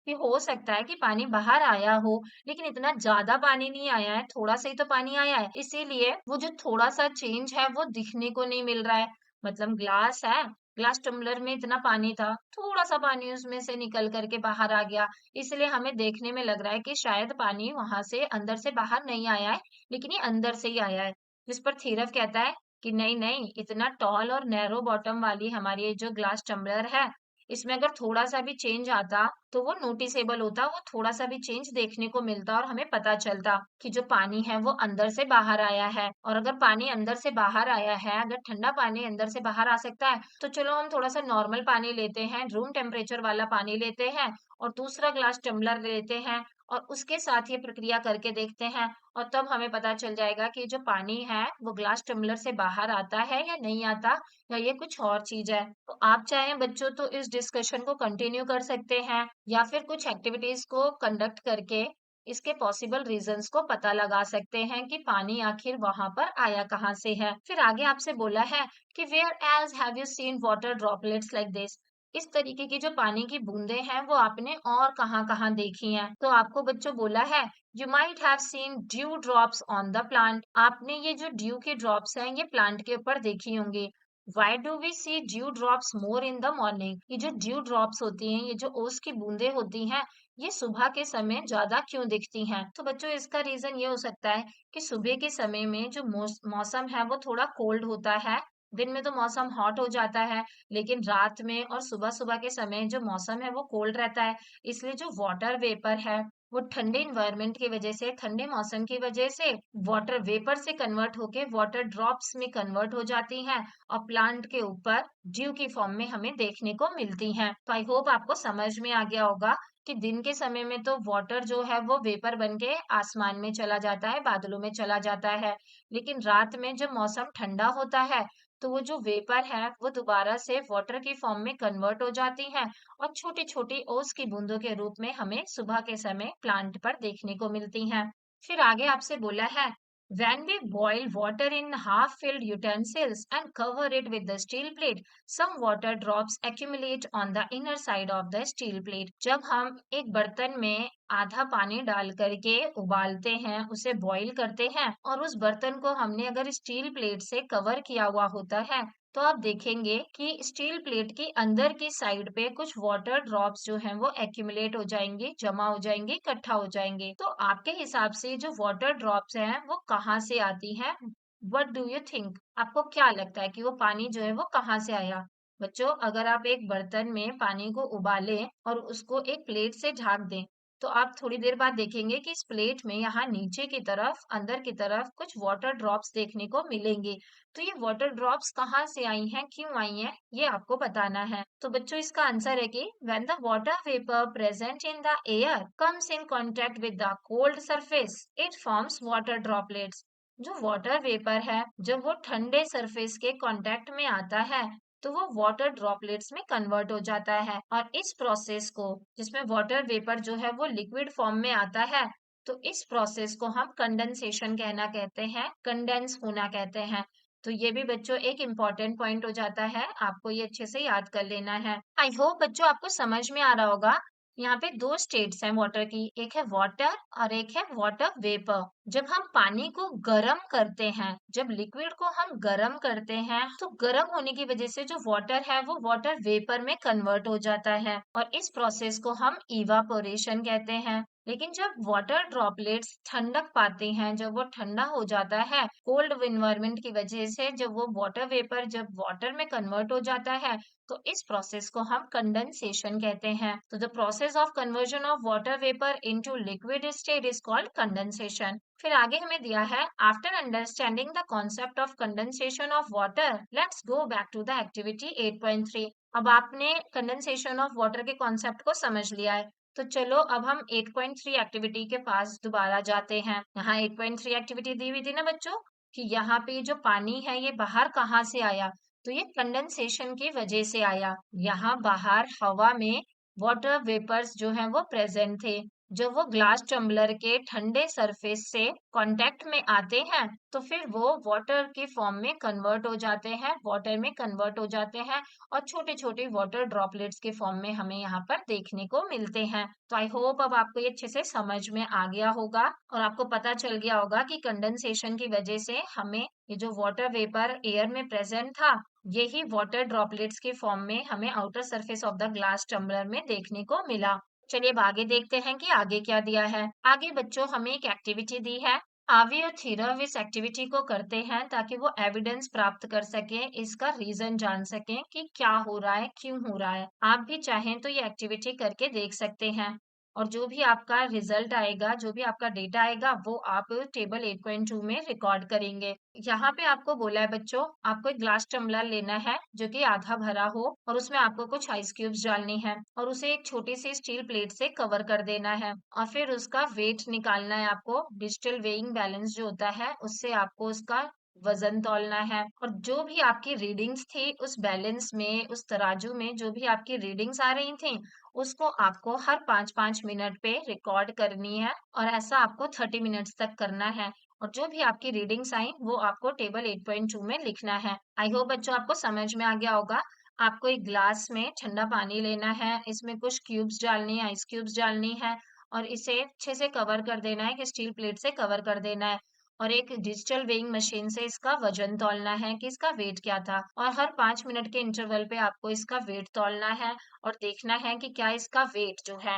कि हो सकता है कि पानी बाहर आया हो, लेकिन इतना ज्यादा पानी नहीं आया है, थोड़ा सा ही तो पानी आया है, इसीलिए वो जो थोड़ा सा चेंज है वो दिखने को नहीं मिल रहा है। मतलब ग्लास है, ग्लास टम्बलर में इतना पानी था, थोड़ा सा पानी उसमें से निकल करके बाहर आ गया, इसलिए हमें देखने में लग रहा है कि शायद पानी वहां से अंदर से बाहर नहीं आया है, लेकिन ये अंदर से ही आया है। जिस पर थीरव कहता है कि नहीं नहीं, इतना टॉल और नैरो बॉटम वाली हमारी ये जो ग्लास टम्बलर है, इसमें अगर थोड़ा सा भी चेंज आता तो वो नोटिसेबल होता, वो थोड़ा सा भी चेंज देखने को मिलता और हमें पता चलता कि जो पानी है वो अंदर से बाहर आया है। और अगर पानी अंदर से बाहर आया है, अगर ठंडा पानी अंदर से बाहर आ सकता है, तो चलो हम थोड़ा सा नॉर्मल पानी लेते हैं, रूम टेम्परेचर वाला पानी लेते हैं और दूसरा ग्लास टम्बलर लेते हैं और उसके साथ ये प्रक्रिया करके देखते हैं और तब हमें पता चल जाएगा कि जो पानी है वो ग्लास टम्बलर से बाहर आता है या नहीं आता, या ये कुछ और चीज है। तो आप चाहें बच्चों तो इस डिस्कशन को कंटिन्यू कर सकते हैं या फिर कुछ एक्टिविटीज को कंडक्ट करके इसके पॉसिबल रीजंस को पता लगा सकते हैं कि पानी आखिर वहां पर आया कहाँ से है। फिर आगे आपसे बोला है कि where else have you seen water droplets like this, इस तरीके की जो पानी की बूंदें हैं वो आपने और कहाँ कहाँ देखी हैं। तो आपको बच्चों बोला है you might have seen due drops on the plant, आपने ये जो ड्यू की ड्रॉप्स हैं ये प्लांट के ऊपर देखी होंगी। Why do we see dew drops more in the morning? ये जो ड्यू ड्रॉप्स होती हैं, ये जो ओस की बूंदें होती हैं, ये सुबह के समय ज्यादा क्यों दिखती हैं? तो बच्चों इसका रीजन ये हो सकता है कि सुबह के समय में जो मौसम है वो थोड़ा कोल्ड होता है। दिन में तो मौसम हॉट हो जाता है, लेकिन रात में और सुबह सुबह के समय जो मौसम है वो कोल्ड रहता है, इसलिए जो वाटर वेपर है वो ठंडे इन्वायरमेंट की वजह से, ठंडे मौसम की वजह से वाटर वेपर से कन्वर्ट होके वाटर ड्रॉप्स में कन्वर्ट हो जाती हैं और प्लांट के ऊपर ड्यू की फॉर्म में हमें देखने को मिलती हैं। तो आई होप आपको समझ में आ गया होगा कि दिन के समय में तो वाटर जो है वो वेपर बन के आसमान में चला जाता है, बादलों में चला जाता है, लेकिन रात में जब मौसम ठंडा होता है तो वो जो वेपर है वो दोबारा से वाटर की फॉर्म में कन्वर्ट हो जाती हैं और छोटी छोटी ओस की बूंदों के रूप में हमें सुबह के समय प्लांट पर देखने को मिलती हैं। फिर आगे आपसे बोला है when we boil water in half filled utensils and cover it with the steel plate, some water drops accumulate on the inner side of the steel plate. जब हम एक बर्तन में आधा पानी डाल करके उबालते हैं, उसे बॉईल करते हैं और उस बर्तन को हमने अगर स्टील प्लेट से कवर किया हुआ होता है, तो आप देखेंगे कि स्टील प्लेट की अंदर की साइड पे कुछ वाटर ड्रॉप्स जो हैं वो एक्यूमुलेट हो जाएंगे, जमा हो जाएंगे, इकट्ठा हो जाएंगे। तो आपके हिसाब से जो वाटर ड्रॉप्स हैं वो कहाँ से आती हैं? What do you think? आपको क्या लगता है कि वो पानी जो है वो कहाँ से आया? बच्चों, अगर आप एक बर्तन में पानी को उबालें और उसको एक प्लेट से ढक दें, तो आप थोड़ी देर बाद देखेंगे कि इस प्लेट में यहाँ नीचे की तरफ, अंदर की तरफ कुछ वाटर ड्रॉप्स देखने को मिलेंगे। तो ये वाटर ड्रॉप्स कहाँ से आई हैं, क्यों आई हैं, ये आपको बताना है। तो बच्चों इसका आंसर है कि when the water vapor present in the air comes in contact with the cold surface, it forms water droplets। जो वाटर वेपर है, जब वो ठंडे सरफेस के कांटेक्ट में आता है तो वो वाटर ड्रॉपलेट्स में कन्वर्ट हो जाता है। और इस प्रोसेस को, जिसमें वाटर वेपर जो है वो लिक्विड फॉर्म में आता है, तो इस प्रोसेस को हम कंडेंसेशन कहना कहते हैं, कंडेंस होना कहते हैं। तो ये भी बच्चों एक इम्पॉर्टेंट पॉइंट हो जाता है, आपको ये अच्छे से याद कर लेना है। आई होप बच्चों आपको समझ में आ रहा होगा। यहाँ पे दो स्टेट्स हैं वाटर की, एक है वाटर और एक है वाटर वेपर। जब हम पानी को गर्म करते हैं, जब लिक्विड को हम गर्म करते हैं, तो गर्म होने की वजह से जो वाटर है वो वाटर वेपर में कन्वर्ट हो जाता है और इस प्रोसेस को हम इवापोरेशन कहते हैं। लेकिन जब वाटर ड्रॉपलेट्स ठंडक पाते हैं, जब वो ठंडा हो जाता है कोल्ड इन्वायरमेंट की वजह से, जब वो वाटर वेपर जब वाटर में कन्वर्ट हो जाता है, तो इस प्रोसेस को हम कंडेंसेशन कहते हैं। तो the process of conversion of water vapour into liquid state is called condensation. फिर आगे हमें दिया है after understanding the concept of condensation of water, let's go back to the activity 8.3। अब आपने कंडेंसेशन ऑफ वाटर के कॉन्सेप्ट को समझ लिया है, तो चलो अब हम 8.3 एक्टिविटी के पास दोबारा जाते हैं। यहाँ 8.3 एक्टिविटी दी हुई थी ना बच्चों, कि यहाँ पे जो पानी है ये बाहर कहाँ से आया, तो ये कंडेंसेशन की वजह से आया। यहाँ बाहर हवा में वाटर वेपर्स जो हैं वो प्रेजेंट थे। जब वो ग्लास टम्बलर के ठंडे सरफेस से कांटेक्ट में आते हैं, तो फिर वो वाटर के फॉर्म में कन्वर्ट हो जाते हैं, वाटर में कन्वर्ट हो जाते हैं और छोटे छोटे वाटर ड्रॉपलेट्स के फॉर्म में हमें यहाँ पर देखने को मिलते हैं। तो आई होप अब आपको ये अच्छे से समझ में आ गया होगा और आपको पता चल गया होगा कि कंडेंसेशन की वजह से हमें ये जो वाटर वेपर एयर में प्रेजेंट था, यही वाटर ड्रॉपलेट्स के फॉर्म में हमें outer surface of the glass tumbler में देखने को मिला। चलिए अब आगे देखते हैं कि आगे क्या दिया है। आगे बच्चों हमें एक एक्टिविटी दी है। आवी और थीरव इस एक्टिविटी को करते हैं ताकि वो एविडेंस प्राप्त कर सकें, इसका रीजन जान सकें कि क्या हो रहा है, क्यों हो रहा है। आप भी चाहें तो ये एक्टिविटी करके देख सकते हैं और जो भी आपका रिजल्ट आएगा, जो भी आपका डेटा आएगा, वो आप टेबल 8.2 में रिकॉर्ड करेंगे। यहाँ पे आपको बोला है बच्चों, आपको एक ग्लास टम्बलर लेना है जो कि आधा भरा हो और उसमें आपको कुछ आइस क्यूब्स डालनी है और उसे एक छोटी सी स्टील प्लेट से कवर कर देना है और फिर उसका वेट निकालना है। आपको डिजिटल वेइंग बैलेंस जो होता है उससे आपको उसका वजन तौलना है और जो भी आपकी रीडिंग्स थी उस बैलेंस में, उस तराजू में जो भी आपकी रीडिंग्स आ रही थी, उसको आपको हर 5-5 मिनट पे रिकॉर्ड करनी है और ऐसा आपको 30 मिनट्स तक करना है और जो भी आपकी रीडिंग्स आई वो आपको टेबल 8.2 में लिखना है। आई होप बच्चों आपको समझ में आ गया होगा। आपको एक ग्लास में ठंडा पानी लेना है, इसमें कुछ क्यूब्स डालनी है, आइस क्यूब्स डालनी है और इसे अच्छे से कवर कर देना है, कि स्टील प्लेट से कवर कर देना है और एक डिजिटल वेइंग मशीन से इसका वजन तौलना है कि इसका वेट क्या था और हर 5 मिनट के इंटरवल पे आपको इसका वेट तौलना है और देखना है कि क्या इसका वेट जो है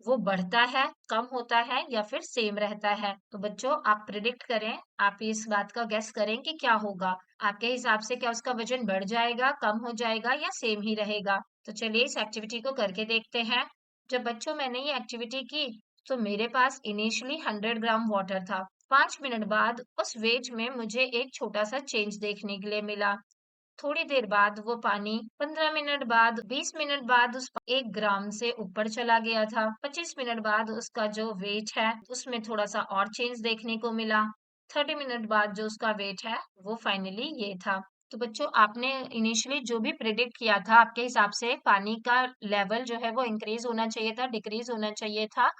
वो बढ़ता है, कम होता है या फिर सेम रहता है। तो बच्चों आप प्रिडिक्ट करें, आप इस बात का गेस करें कि क्या होगा। आपके हिसाब से क्या उसका वजन बढ़ जाएगा, कम हो जाएगा या सेम ही रहेगा। तो चलिए इस एक्टिविटी को करके देखते हैं। जब बच्चों मैंने ये एक्टिविटी की तो मेरे पास इनिशियली 100 ग्राम वाटर था। 5 मिनट बाद उस वेट में मुझे एक छोटा सा चेंज देखने के लिए मिला। थोड़ी देर बाद वो पानी 15 मिनट बाद, 20 मिनट बाद उस 1 ग्राम से ऊपर चला गया था। 25 मिनट बाद उसका जो वेट है उसमें थोड़ा सा और चेंज देखने को मिला। 30 मिनट बाद जो उसका वेट है वो फाइनली ये था। तो बच्चों आपने इनिशियली जो भी प्रिडिक्ट किया था, आपके हिसाब से पानी का लेवल जो है वो इंक्रीज होना चाहिए था, डिक्रीज होना चाहिए था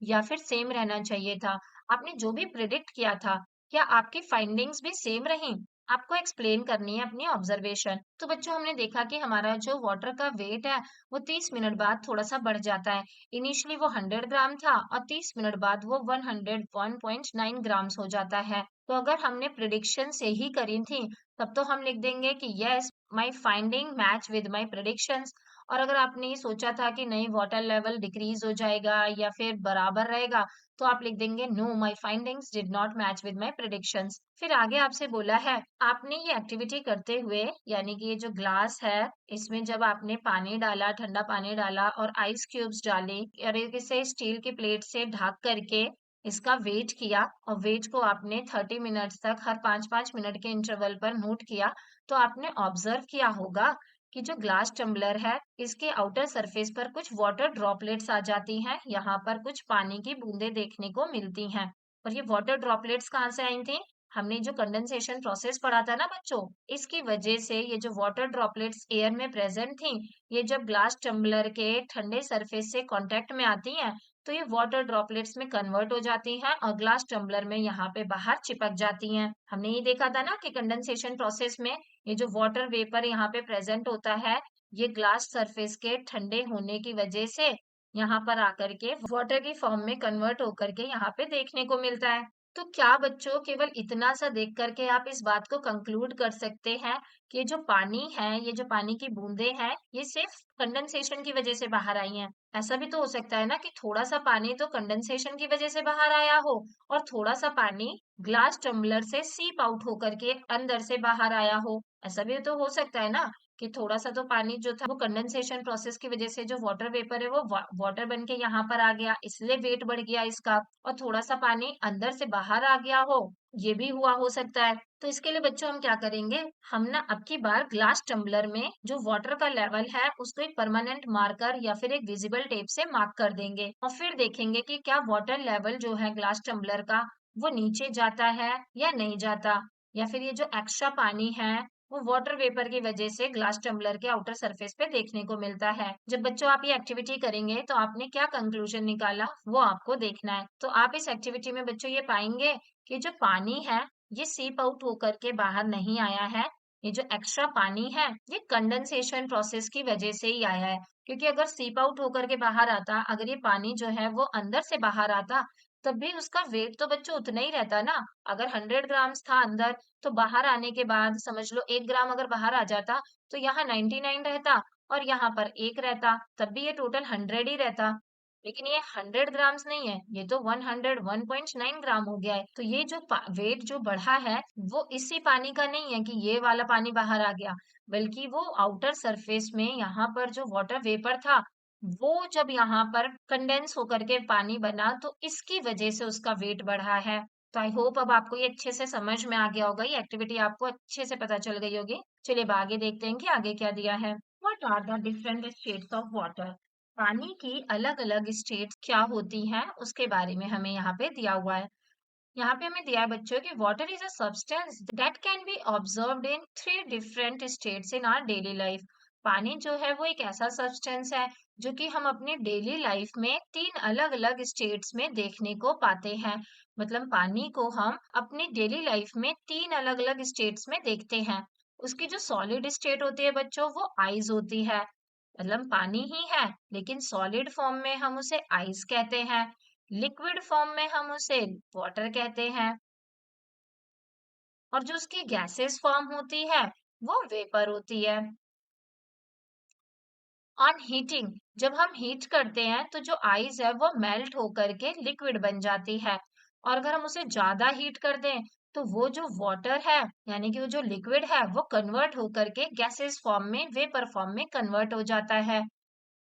या फिर सेम रहना चाहिए था। आपने जो भी प्रिडिक्ट किया था, क्या आपकी फाइंडिंग्स भी सेम रही? आपको एक्सप्लेन करनी है अपनी ऑब्जर्वेशन। तो बच्चों हमने देखा कि हमारा जो वाटर का वेट है वो 30 मिनट बाद थोड़ा सा बढ़ जाता है। इनिशियली वो 100 ग्राम था और 30 मिनट बाद वो 101.9 ग्राम्स हो जाता है। तो अगर हमने प्रिडिक्शन से ही करी थी तब तो हम लिख देंगे कि yes my finding match with my predictions. और अगर आपने ये सोचा था कि नहीं वाटर लेवल डिक्रीज हो जाएगा या फिर बराबर रहेगा, तो आप लिख देंगे no my findings did not match with my predictions. फिर आगे आपसे बोला है आपने ये एक्टिविटी करते हुए, यानी कि ये जो ग्लास है इसमें जब आपने पानी डाला, ठंडा पानी डाला और आइस क्यूब्स डाले और इसे स्टील की प्लेट से ढक करके इसका वेट किया और वेट को आपने 30 मिनट्स तक हर 5-5 मिनट के इंटरवल पर नोट किया, तो आपने ऑब्जर्व किया होगा कि जो ग्लास टम्बलर है इसके आउटर सरफेस पर कुछ वाटर ड्रॉपलेट्स आ जाती हैं। यहाँ पर कुछ पानी की बूंदें देखने को मिलती हैं। और ये वाटर ड्रॉपलेट्स कहाँ से आई थी? हमने जो कंडेंसेशन प्रोसेस पढ़ा था ना बच्चों, इसकी वजह से ये जो वाटर ड्रॉपलेट्स एयर में प्रेजेंट थी, ये जब ग्लास टम्बलर के ठंडे सरफेस से कांटेक्ट में आती हैं, तो ये वाटर ड्रॉपलेट्स में कन्वर्ट हो जाती हैं और ग्लास टम्बलर में यहाँ पे बाहर चिपक जाती हैं। हमने ये देखा था ना कि कंडेंसेशन प्रोसेस में ये जो वाटर वेपर यहाँ पे प्रेजेंट होता है, ये ग्लास सरफेस के ठंडे होने की वजह से यहाँ पर आकर के वाटर की फॉर्म में कन्वर्ट होकर के यहाँ पे देखने को मिलता है। तो क्या बच्चों केवल इतना सा देख करके आप इस बात को कंक्लूड कर सकते हैं कि ये जो पानी है, ये जो पानी की बूंदें हैं, ये सिर्फ कंडेंसेशन की वजह से बाहर आई हैं? ऐसा भी तो हो सकता है ना कि थोड़ा सा पानी तो कंडेंसेशन की वजह से बाहर आया हो और थोड़ा सा पानी ग्लास टम्बलर से सीप आउट होकर के अंदर से बाहर आया हो। ऐसा भी तो हो सकता है ना कि थोड़ा सा तो पानी जो था वो कंडेंसेशन प्रोसेस की वजह से जो वाटर वेपर है वो वाटर बन के यहाँ पर आ गया, इसलिए वेट बढ़ गया इसका, और थोड़ा सा पानी अंदर से बाहर आ गया हो, ये भी हुआ हो सकता है। तो इसके लिए बच्चों हम क्या करेंगे, हम ना अब की बार ग्लास टम्बलर में जो वाटर का लेवल है उसको एक परमानेंट मार्कर या फिर एक विजिबल टेप से मार्क कर देंगे और फिर देखेंगे कि क्या वाटर लेवल जो है ग्लास टम्बलर का वो नीचे जाता है या नहीं जाता, या फिर ये जो एक्स्ट्रा पानी है वो वाटर वेपर की वजह से ग्लास टम्बलर के आउटर सरफेस पे देखने को मिलता है। जब बच्चों आप ये एक्टिविटी करेंगे तो आपने क्या कंक्लूजन निकाला वो आपको देखना है। तो आप इस एक्टिविटी में बच्चों ये पाएंगे कि जो पानी है ये सीप आउट होकर के बाहर नहीं आया है। ये जो एक्स्ट्रा पानी है ये कंडेंसेशन प्रोसेस की वजह से ही आया है, क्योंकि अगर सीप आउट होकर के बाहर आता, अगर ये पानी जो है वो अंदर से बाहर आता, तब भी उसका वेट तो बच्चों उतना ही रहता ना। अगर 100 ग्राम्स था अंदर, तो बाहर आने के बाद समझ लो 1 ग्राम अगर बाहर आ जाता, तो यहाँ 99 रहता और यहाँ पर 1 रहता, तब भी ये टोटल 100 ही रहता। लेकिन ये 100 ग्राम्स नहीं है, ये तो 101.9 ग्राम हो गया है। तो ये जो वेट जो बढ़ा है वो इसी पानी का नहीं है कि ये वाला पानी बाहर आ गया, बल्कि वो आउटर सरफेस में यहाँ पर जो वाटर वेपर था वो जब यहाँ पर कंडेंस होकर के पानी बना, तो इसकी वजह से उसका वेट बढ़ा है। तो आई होप अब आपको ये अच्छे से समझ में आ गया होगा, ये एक्टिविटी आपको अच्छे से पता चल गई होगी। चलिए अब आगे देखते हैं कि आगे क्या दिया है। What are the different states of water? पानी की अलग अलग स्टेट्स क्या होती हैं उसके बारे में हमें यहाँ पे दिया हुआ है। यहाँ पे हमें दिया है बच्चों कि water is a substance that can be observed in 3 different states in our daily life. पानी जो है वो एक ऐसा सब्सटेंस है जो कि हम अपनी डेली लाइफ में 3 अलग अलग स्टेट्स में देखने को पाते हैं। मतलब पानी को हम अपनी डेली लाइफ में 3 अलग अलग स्टेट्स में देखते हैं। उसकी जो सॉलिड स्टेट होती है बच्चों वो आइस होती है, मतलब पानी ही है लेकिन सॉलिड फॉर्म में हम उसे आइस कहते हैं। लिक्विड फॉर्म में हम उसे वाटर कहते हैं और जो उसकी गैसेस फॉर्म होती है वो वेपर होती है। ऑन हीटिंग, जब हम हीट करते हैं तो जो आइस है वो मेल्ट होकर के लिक्विड बन जाती है, और अगर हम उसे ज्यादा हीट कर दें तो वो जो वाटर है यानी कि वो जो लिक्विड है वो कन्वर्ट होकर के गैसेस फॉर्म में, वेपर फॉर्म में कन्वर्ट हो जाता है।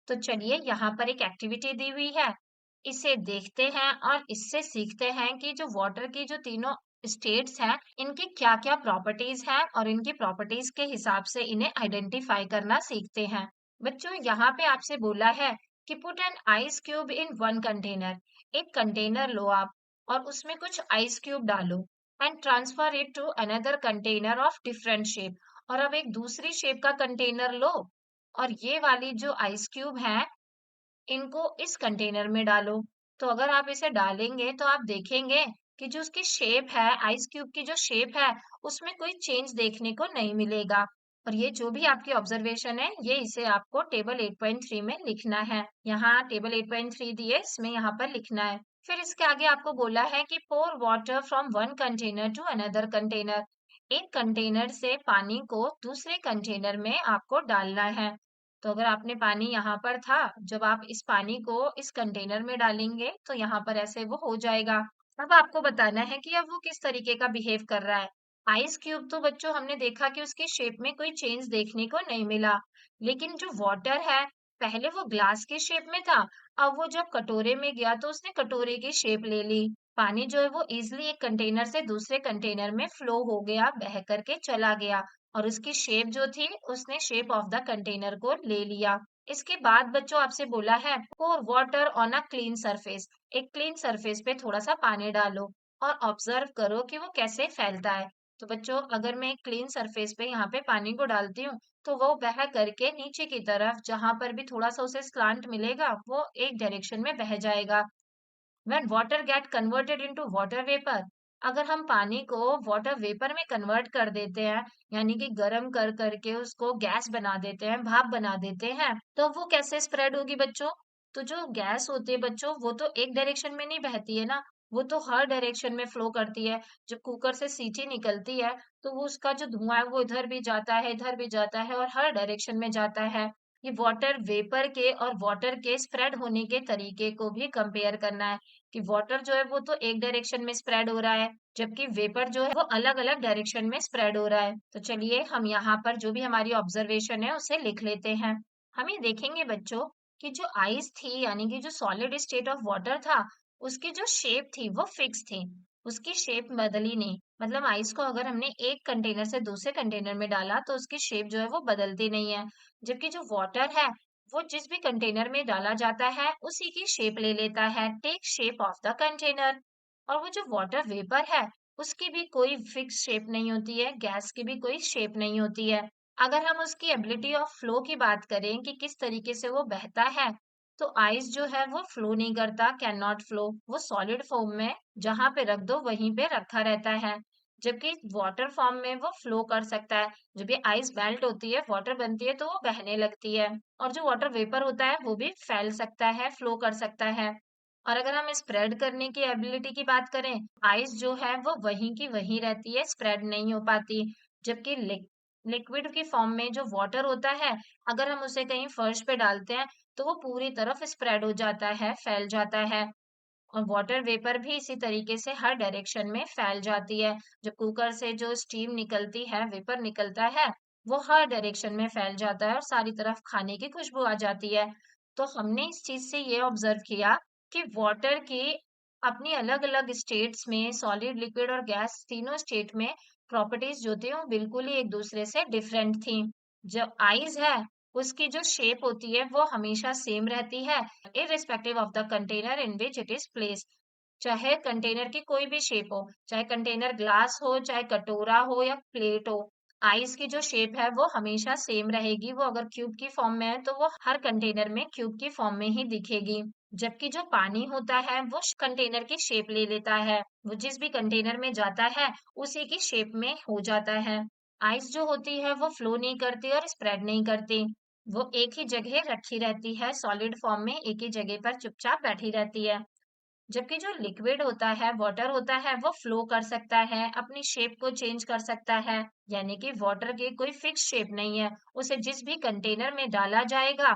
तो चलिए यहाँ पर एक एक्टिविटी दी हुई है, इसे देखते हैं और इससे सीखते हैं कि जो वाटर की जो तीनों स्टेट्स हैं इनकी क्या क्या प्रॉपर्टीज हैं और इनकी प्रॉपर्टीज के हिसाब से इन्हें आइडेंटिफाई करना सीखते हैं। बच्चों यहाँ पे आपसे बोला है कि put an ice cube in one container. एक कंटेनर लो आप और उसमें कुछ आइस क्यूब डालो and transfer it to another container of different shape. और अब एक दूसरी शेप का कंटेनर लो और ये वाली जो आइस क्यूब है इनको इस कंटेनर में डालो। तो अगर आप इसे डालेंगे तो आप देखेंगे कि जो उसकी शेप है, आइस क्यूब की जो शेप है उसमें कोई चेंज देखने को नहीं मिलेगा। और ये जो भी आपकी ऑब्जर्वेशन है ये इसे आपको टेबल 8.3 में लिखना है। यहाँ टेबल 8.3 दिए, इसमें यहाँ पर लिखना है। फिर इसके आगे आपको बोला है कि pour water from one container to another container. एक कंटेनर से पानी को दूसरे कंटेनर में आपको डालना है। तो अगर आपने पानी यहाँ पर था, जब आप इस पानी को इस कंटेनर में डालेंगे तो यहाँ पर ऐसे वो हो जाएगा। अब आपको बताना है कि अब वो किस तरीके का बिहेव कर रहा है। आइस क्यूब तो बच्चों हमने देखा कि उसकी शेप में कोई चेंज देखने को नहीं मिला, लेकिन जो वाटर है पहले वो ग्लास के शेप में था, अब वो जब कटोरे में गया तो उसने कटोरे की शेप ले ली। पानी जो है वो इजिली एक कंटेनर से दूसरे कंटेनर में फ्लो हो गया, बह करके चला गया और उसकी शेप जो थी उसने शेप ऑफ द कंटेनर को ले लिया। इसके बाद बच्चों आपसे बोला है pour water on a clean surface. एक क्लीन सरफेस पे थोड़ा सा पानी डालो और ऑब्जर्व करो कि वो कैसे फैलता है। तो बच्चों अगर मैं एक क्लीन सरफेस पे यहाँ पे पानी को डालती हूँ तो वो बह करके नीचे की तरफ जहां पर भी थोड़ा सा उसे स्लांट मिलेगा वो एक डायरेक्शन में बह जाएगा। when water get converted into water vapor, अगर हम पानी को वाटर वेपर में कन्वर्ट कर देते हैं, यानी कि गर्म कर करके उसको गैस बना देते हैं, भाप बना देते हैं, तो वो कैसे स्प्रेड होगी बच्चों? तो जो गैस होती है बच्चों वो तो एक डायरेक्शन में नहीं बहती है ना, वो तो हर डायरेक्शन में फ्लो करती है। जब कुकर से सीटी निकलती है तो वो उसका जो धुआं है वो इधर भी जाता है, इधर भी जाता है और हर डायरेक्शन में जाता है। ये वाटर वेपर के और वाटर के स्प्रेड होने के तरीके को भी कंपेयर करना है कि वाटर जो है वो तो एक डायरेक्शन में स्प्रेड हो रहा है, जबकि वेपर जो है वो अलग अलग डायरेक्शन में स्प्रेड हो रहा है। तो चलिए हम यहाँ पर जो भी हमारी ऑब्जर्वेशन है उसे लिख लेते हैं। हम ये देखेंगे बच्चों कि जो आइस थी यानी कि जो सॉलिड स्टेट ऑफ वाटर था उसकी जो शेप थी वो फिक्स थी, उसकी शेप बदली नहीं। मतलब आइस को अगर हमने एक कंटेनर से दूसरे कंटेनर में डाला तो उसकी शेप जो है वो बदलती नहीं है, जबकि जो वाटर है वो जिस भी कंटेनर में डाला जाता है उसी की शेप ले लेता है, take shape of the container. और वो जो वाटर वेपर है उसकी भी कोई फिक्स शेप नहीं होती है, गैस की भी कोई शेप नहीं होती है। अगर हम उसकी एबिलिटी ऑफ फ्लो की बात करें कि किस तरीके से वो बहता है, तो आइस जो है वो फ्लो नहीं करता, कैन नॉट फ्लो, वो सॉलिड फॉर्म में जहां पे रख दो वहीं पे रखा रहता है। जबकि वाटर फॉर्म में वो फ्लो कर सकता है। जब ये आइस मेल्ट होती है, वाटर बनती है तो वो बहने लगती है। और जो वाटर वेपर होता है वो भी फैल सकता है, फ्लो कर सकता है। और अगर हम स्प्रेड करने की एबिलिटी की बात करें, आइस जो है वो वहीं की वहीं रहती है, स्प्रेड नहीं हो पाती। जबकि लिक्विड की फॉर्म में जो वाटर होता है, अगर हम उसे कहीं फर्श पे डालते हैं तो वो पूरी तरफ स्प्रेड हो जाता है, फैल जाता है। और वाटर वेपर भी इसी तरीके से हर डायरेक्शन में फैल जाती है। जब कुकर से जो स्टीम निकलती है, वेपर निकलता है, वो हर डायरेक्शन में फैल जाता है और सारी तरफ खाने की खुशबू आ जाती है। तो हमने इस चीज से ये ऑब्जर्व किया कि वाटर की अपनी अलग अलग स्टेट्स में, सॉलिड, लिक्विड और गैस तीनों स्टेट में प्रॉपर्टीज जो थी वो बिल्कुल ही एक दूसरे से डिफरेंट थी। जब आइस है उसकी जो शेप होती है वो हमेशा सेम रहती है, irrespective of the container in which it is placed। चाहे कंटेनर की कोई भी शेप हो, चाहे कंटेनर ग्लास हो, चाहे कटोरा हो या प्लेट हो, आइस की जो शेप है वो हमेशा सेम रहेगी। वो अगर क्यूब की फॉर्म में है तो वो हर कंटेनर में क्यूब की फॉर्म में ही दिखेगी। जबकि जो पानी होता है वो कंटेनर की शेप ले लेता है, वो जिस भी कंटेनर में जाता है उसी की शेप में हो जाता है। आइस जो होती है वो फ्लो नहीं करती और स्प्रेड नहीं करती, वो एक ही जगह रखी रहती है, सॉलिड फॉर्म में एक ही जगह पर चुपचाप बैठी रहती है। जबकि जो लिक्विड होता है, वाटर होता है, वो फ्लो कर सकता है, अपनी शेप को चेंज कर सकता है। यानी कि वाटर की कोई फिक्स शेप नहीं है, उसे जिस भी कंटेनर में डाला जाएगा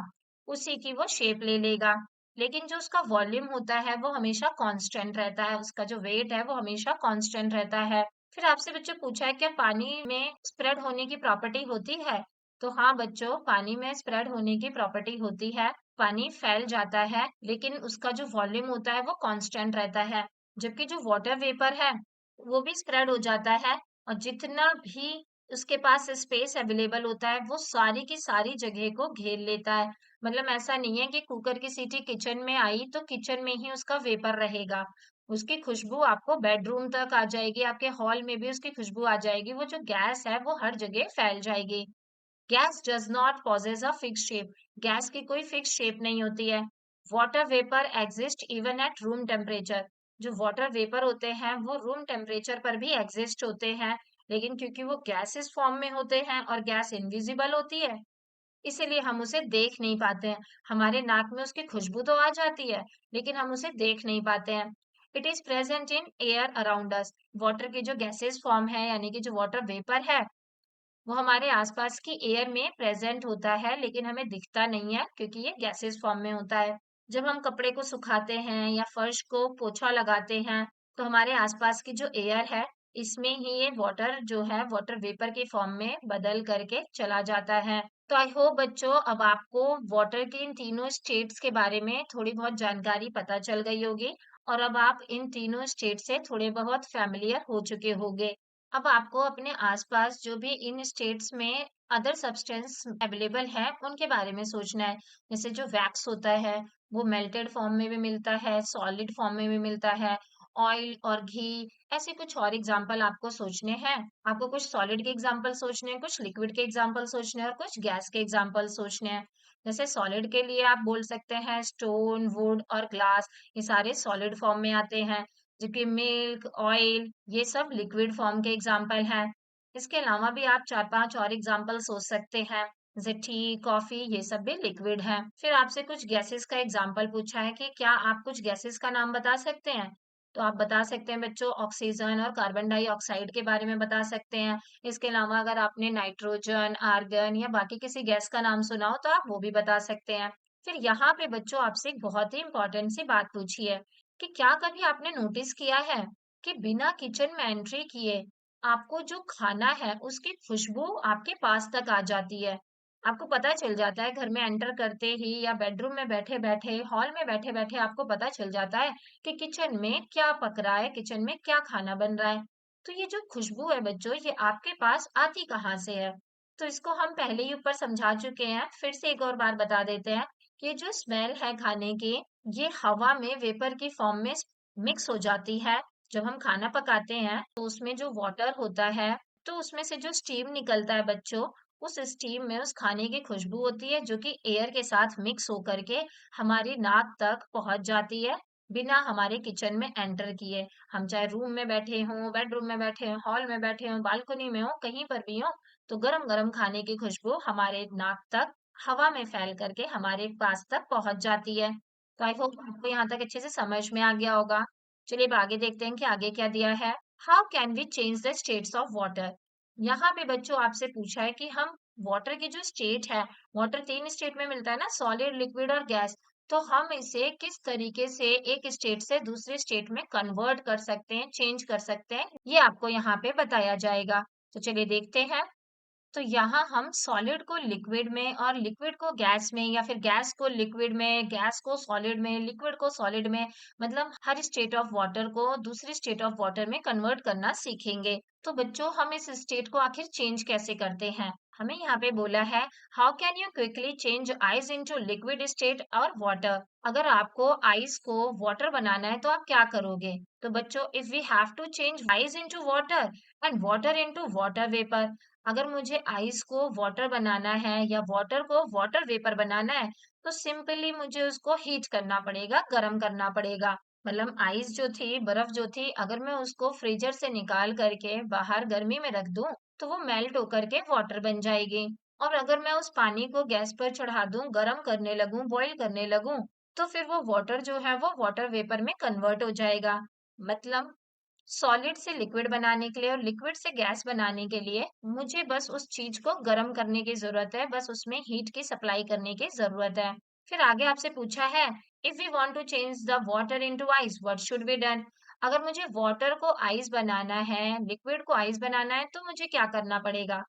उसी की वो शेप ले लेगा। लेकिन जो उसका वॉल्यूम होता है वो हमेशा कांस्टेंट रहता है, उसका जो वेट है वो हमेशा कांस्टेंट रहता है। फिर आपसे बच्चों पूछा है क्या पानी में स्प्रेड होने की प्रॉपर्टी होती है? तो हाँ बच्चों, पानी में स्प्रेड होने की प्रॉपर्टी होती है। पानी फैल जाता है लेकिन उसका जो वॉल्यूम होता है वो कांस्टेंट रहता है। जबकि जो वाटर वेपर है वो भी स्प्रेड हो जाता है और जितना भी उसके पास स्पेस अवेलेबल होता है वो सारी की सारी जगह को घेर लेता है। मतलब ऐसा नहीं है कि कुकर की सीटी किचन में आई तो किचन में ही उसका वेपर रहेगा, उसकी खुशबू आपको बेडरूम तक आ जाएगी, आपके हॉल में भी उसकी खुशबू आ जाएगी। वो जो गैस है वो हर जगह फैल जाएगी। Gas does not possess a fix shape, gas की कोई फिक्स शेप नहीं होती है। Water vapour exist even at room temperature, जो वाटर वेपर होते हैं वो रूम टेम्परेचर पर भी एग्जिस्ट होते हैं, लेकिन क्योंकि वो गैसेस फॉर्म में होते हैं और गैस इनविजिबल होती है इसीलिए हम उसे देख नहीं पाते हैं। हमारे नाक में उसकी खुशबू तो आ जाती है लेकिन हम उसे देख नहीं पाते हैं। It is present in air around us, water की जो गैसेस फॉर्म है यानी कि जो वाटर वेपर है वो हमारे आसपास की एयर में प्रेजेंट होता है लेकिन हमें दिखता नहीं है क्योंकि ये गैसेस फॉर्म में होता है। जब हम कपड़े को सुखाते हैं या फर्श को पोछा लगाते हैं तो हमारे आसपास की जो एयर है इसमें ही ये वाटर जो है वाटर वेपर के फॉर्म में बदल करके चला जाता है। तो आई होप बच्चों अब आपको वाटर के इन तीनों स्टेट्स के बारे में थोड़ी बहुत जानकारी पता चल गई होगी और अब आप इन तीनों स्टेट से थोड़े बहुत फैमिलियर हो चुके होंगे। अब आपको अपने आसपास जो भी इन स्टेट्स में अदर सब्सटेंस अवेलेबल है उनके बारे में सोचना है। जैसे जो वैक्स होता है वो मेल्टेड फॉर्म में भी मिलता है, सॉलिड फॉर्म में भी मिलता है, ऑयल और घी, ऐसे कुछ और एग्जाम्पल आपको सोचने हैं। आपको कुछ सॉलिड के एग्जाम्पल सोचने हैं, कुछ लिक्विड के एग्जाम्पल सोचने हैं और कुछ गैस के एग्जाम्पल सोचने हैं। जैसे सॉलिड के लिए आप बोल सकते हैं स्टोन, वुड और ग्लास, ये सारे सॉलिड फॉर्म में आते हैं, जबकि मिल्क, ऑयल ये सब लिक्विड फॉर्म के एग्जाम्पल हैं। इसके अलावा भी आप 4-5 और एग्जाम्पल सोच सकते हैं, जैसे टी, कॉफी, ये सब भी लिक्विड है। फिर आपसे कुछ गैसेस का एग्जाम्पल पूछा है कि क्या आप कुछ गैसेस का नाम बता सकते हैं? तो आप बता सकते हैं बच्चों, ऑक्सीजन और कार्बन डाइऑक्साइड के बारे में बता सकते हैं। इसके अलावा अगर आपने नाइट्रोजन, आर्गन या बाकी किसी गैस का नाम सुना हो तो आप वो भी बता सकते हैं। फिर यहाँ पे बच्चों आपसे एक बहुत ही इंपॉर्टेंट सी बात पूछी है कि क्या कभी आपने नोटिस किया है कि बिना किचन में एंट्री किए आपको जो खाना है उसकी खुशबू आपके पास तक आ जाती है। आपको पता चल जाता है घर में एंटर करते ही या बेडरूम में बैठे बैठे, हॉल में बैठे बैठे आपको पता चल जाता है कि किचन में क्या पक रहा है, किचन में क्या खाना बन रहा है। तो ये जो खुशबू है बच्चों, ये आपके पास आती कहाँ से है? तो इसको हम पहले ही ऊपर समझा चुके हैं, फिर से एक और बार बता देते हैं कि जो स्मेल है खाने की, ये हवा में वेपर की फॉर्म में मिक्स हो जाती है। जब हम खाना पकाते हैं तो उसमें जो वाटर होता है, तो उसमें से जो स्टीम निकलता है बच्चों, उस स्टीम में उस खाने की खुशबू होती है जो कि एयर के साथ मिक्स होकर के हमारी नाक तक पहुंच जाती है बिना हमारे किचन में एंटर किए। हम चाहे रूम में बैठे हों, बेडरूम में बैठे हों, हॉल में बैठे हों, बालकनी में हो, कहीं पर भी हो, तो गरम गरम खाने की खुशबू हमारे नाक तक हवा में फैल करके हमारे पास तक पहुंच जाती है। तो आई होप आपको यहाँ तक अच्छे से समझ में आ गया होगा। चलिए अब आगे देखते हैं कि आगे क्या दिया है। How can we change the states of water? यहाँ पे बच्चों आपसे पूछा है कि हम वाटर की जो स्टेट है, वाटर 3 स्टेट में मिलता है ना, सॉलिड, लिक्विड और गैस, तो हम इसे किस तरीके से एक स्टेट से दूसरे स्टेट में कन्वर्ट कर सकते हैं, चेंज कर सकते हैं, ये आपको यहाँ पे बताया जाएगा। तो चलिए देखते हैं। तो यहाँ हम सॉलिड को लिक्विड में और लिक्विड को गैस में या फिर गैस को लिक्विड में, गैस को सॉलिड में, लिक्विड को सॉलिड में, मतलब हर स्टेट ऑफ वाटर को दूसरी स्टेट ऑफ वाटर में कन्वर्ट करना सीखेंगे। तो बच्चों हम इस स्टेट को आखिर चेंज कैसे करते हैं? हमें यहाँ पे बोला है how can you quickly change ice into liquid state और वाटर? अगर आपको आइस को वाटर बनाना है तो आप क्या करोगे? तो बच्चों if we have to change ice into water and water into water vapour, अगर मुझे आइस को वाटर बनाना है या वाटर को वाटर वेपर बनाना है तो सिंपली मुझे उसको हीट करना पड़ेगा, गर्म करना पड़ेगा। मतलब आइस जो थी, बर्फ जो थी, अगर मैं उसको फ्रीजर से निकाल करके बाहर गर्मी में रख दूं तो वो मेल्ट होकर के वाटर बन जाएगी। और अगर मैं उस पानी को गैस पर चढ़ा दूं, गर्म करने लगूं, बॉईल करने लगूं, तो फिर वो वाटर जो है वो वाटर वेपर में कन्वर्ट हो जाएगा। मतलब सॉलिड से लिक्विड बनाने के लिए और लिक्विड से गैस बनाने के लिए मुझे बस उस चीज को गर्म करने की जरूरत है, बस उसमें हीट की सप्लाई करने की जरूरत है। फिर आगे आपसे पूछा है if we want to change the water into ice what should be done? अगर मुझे वाटर को आइस बनाना है, लिक्विड को आइस बनाना है तो मुझे क्या करना पड़ेगा?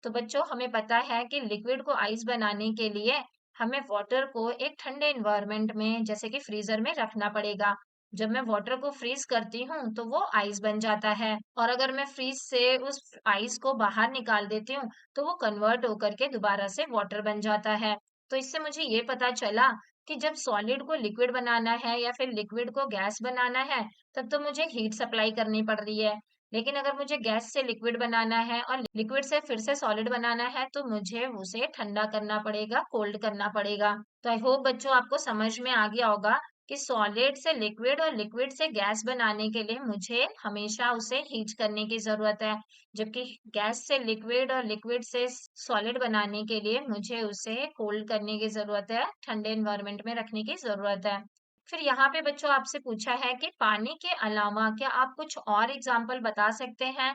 तो बच्चों हमें पता है कि लिक्विड को आइस बनाने के लिए हमें वाटर को एक ठंडे इन्वायरमेंट में जैसे कि फ्रीजर में रखना पड़ेगा। जब मैं वाटर को फ्रीज करती हूँ तो वो आइस बन जाता है, और अगर मैं फ्रीज से उस आइस को बाहर निकाल देती हूँ तो वो कन्वर्ट होकर के दोबारा से वाटर बन जाता है। तो इससे मुझे ये पता चला कि जब सॉलिड को लिक्विड बनाना है या फिर लिक्विड को गैस बनाना है तब तो मुझे हीट सप्लाई करनी पड़ रही है, लेकिन अगर मुझे गैस से लिक्विड बनाना है और लिक्विड से फिर से सॉलिड बनाना है तो मुझे उसे ठंडा करना पड़ेगा, कोल्ड करना पड़ेगा। तो आई होप बच्चों आपको समझ में आ गया होगा कि सॉलिड से लिक्विड और लिक्विड से गैस बनाने के लिए मुझे हमेशा उसे हीट करने की जरूरत है, जबकि गैस से लिक्विड और लिक्विड से सॉलिड बनाने के लिए मुझे उसे कोल्ड करने की जरूरत है, ठंडे एनवायरनमेंट में रखने की जरूरत है। फिर यहाँ पे बच्चों आपसे पूछा है कि पानी के अलावा क्या आप कुछ और एग्जाम्पल बता सकते हैं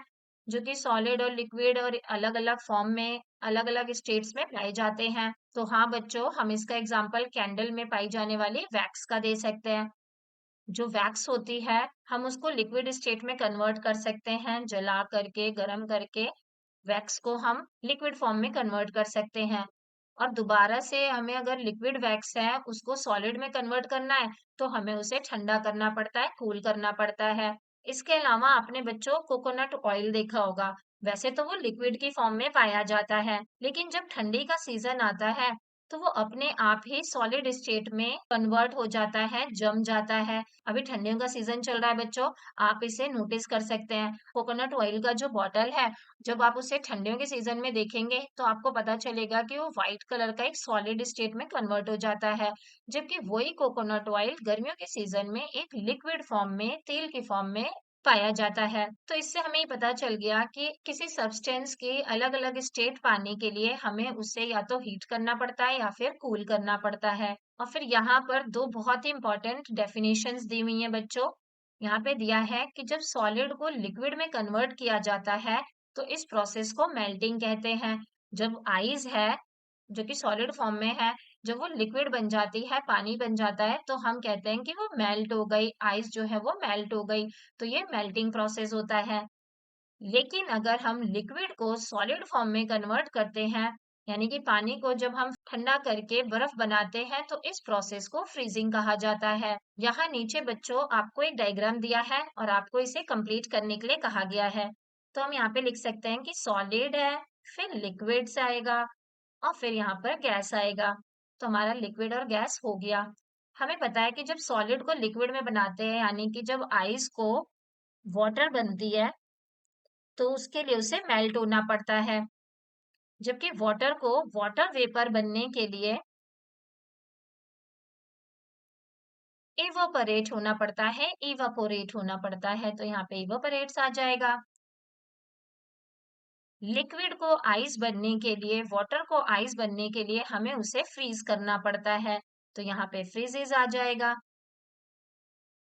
जो कि सॉलिड और लिक्विड और अलग-अलग फॉर्म में, अलग-अलग स्टेट्स में पाए जाते हैं। तो हाँ बच्चों, हम इसका एग्जांपल कैंडल में पाई जाने वाली वैक्स का दे सकते हैं। जो वैक्स होती है, हम उसको लिक्विड स्टेट में कन्वर्ट कर सकते हैं, जला करके, गरम करके वैक्स को हम लिक्विड फॉर्म में कन्वर्ट कर सकते हैं। और दोबारा से हमें अगर लिक्विड वैक्स है, उसको सॉलिड में कन्वर्ट करना है, तो हमें उसे ठंडा करना पड़ता है, कूल करना पड़ता है। इसके अलावा आपने बच्चों कोकोनट ऑयल देखा होगा। वैसे तो वो लिक्विड की फॉर्म में पाया जाता है, लेकिन जब ठंडी का सीजन आता है, तो वो अपने आप ही सॉलिड स्टेट में कन्वर्ट हो जाता है, जम जाता है। अभी ठंडियों का सीजन चल रहा है बच्चों, आप इसे नोटिस कर सकते हैं। कोकोनट ऑयल का जो बॉटल है, जब आप उसे ठंडियों के सीजन में देखेंगे तो आपको पता चलेगा कि वो व्हाइट कलर का एक सॉलिड स्टेट में कन्वर्ट हो जाता है, जबकि वही कोकोनट ऑयल गर्मियों के सीजन में एक लिक्विड फॉर्म में, तेल की फॉर्म में पाया जाता है। तो इससे हमें ये पता चल गया कि किसी सब्सटेंस की अलग अलग स्टेट पाने के लिए हमें उसे या तो हीट करना पड़ता है या फिर कूल करना पड़ता है। और फिर यहाँ पर दो बहुत ही इंपॉर्टेंट डेफिनेशंस दी हुई हैं बच्चों। यहाँ पे दिया है कि जब सॉलिड को लिक्विड में कन्वर्ट किया जाता है, तो इस प्रोसेस को मेल्टिंग कहते हैं। जब आइस है, जो कि सॉलिड फॉर्म में है, जब वो लिक्विड बन जाती है, पानी बन जाता है, तो हम कहते हैं कि वो मेल्ट हो गई, आइस जो है वो मेल्ट हो गई। तो ये मेल्टिंग प्रोसेस होता है। लेकिन अगर हम लिक्विड को सॉलिड फॉर्म में कन्वर्ट करते हैं, यानी कि पानी को जब हम ठंडा करके बर्फ बनाते हैं, तो इस प्रोसेस को फ्रीजिंग कहा जाता है। यहाँ नीचे बच्चों आपको एक डायग्राम दिया है और आपको इसे कंप्लीट करने के लिए कहा गया है। तो हम यहाँ पे लिख सकते हैं कि सॉलिड है, फिर लिक्विड्स आएगा और फिर यहाँ पर गैस आएगा। तो हमारा लिक्विड और गैस हो गया। हमें पता है कि जब सॉलिड को लिक्विड में बनाते हैं, यानी कि जब आइस को वाटर बनती है, तो उसके लिए उसे मेल्ट होना पड़ता है, जबकि वाटर को वाटर वेपर बनने के लिए इवोपरेट होना पड़ता है, इवापोरेट होना पड़ता है। तो यहाँ पे इवोपरेट्स आ जाएगा। लिक्विड को आइस बनने के लिए, वाटर को आइस बनने के लिए हमें उसे फ्रीज करना पड़ता है। तो यहाँ पे फ्रीजेज आ जाएगा।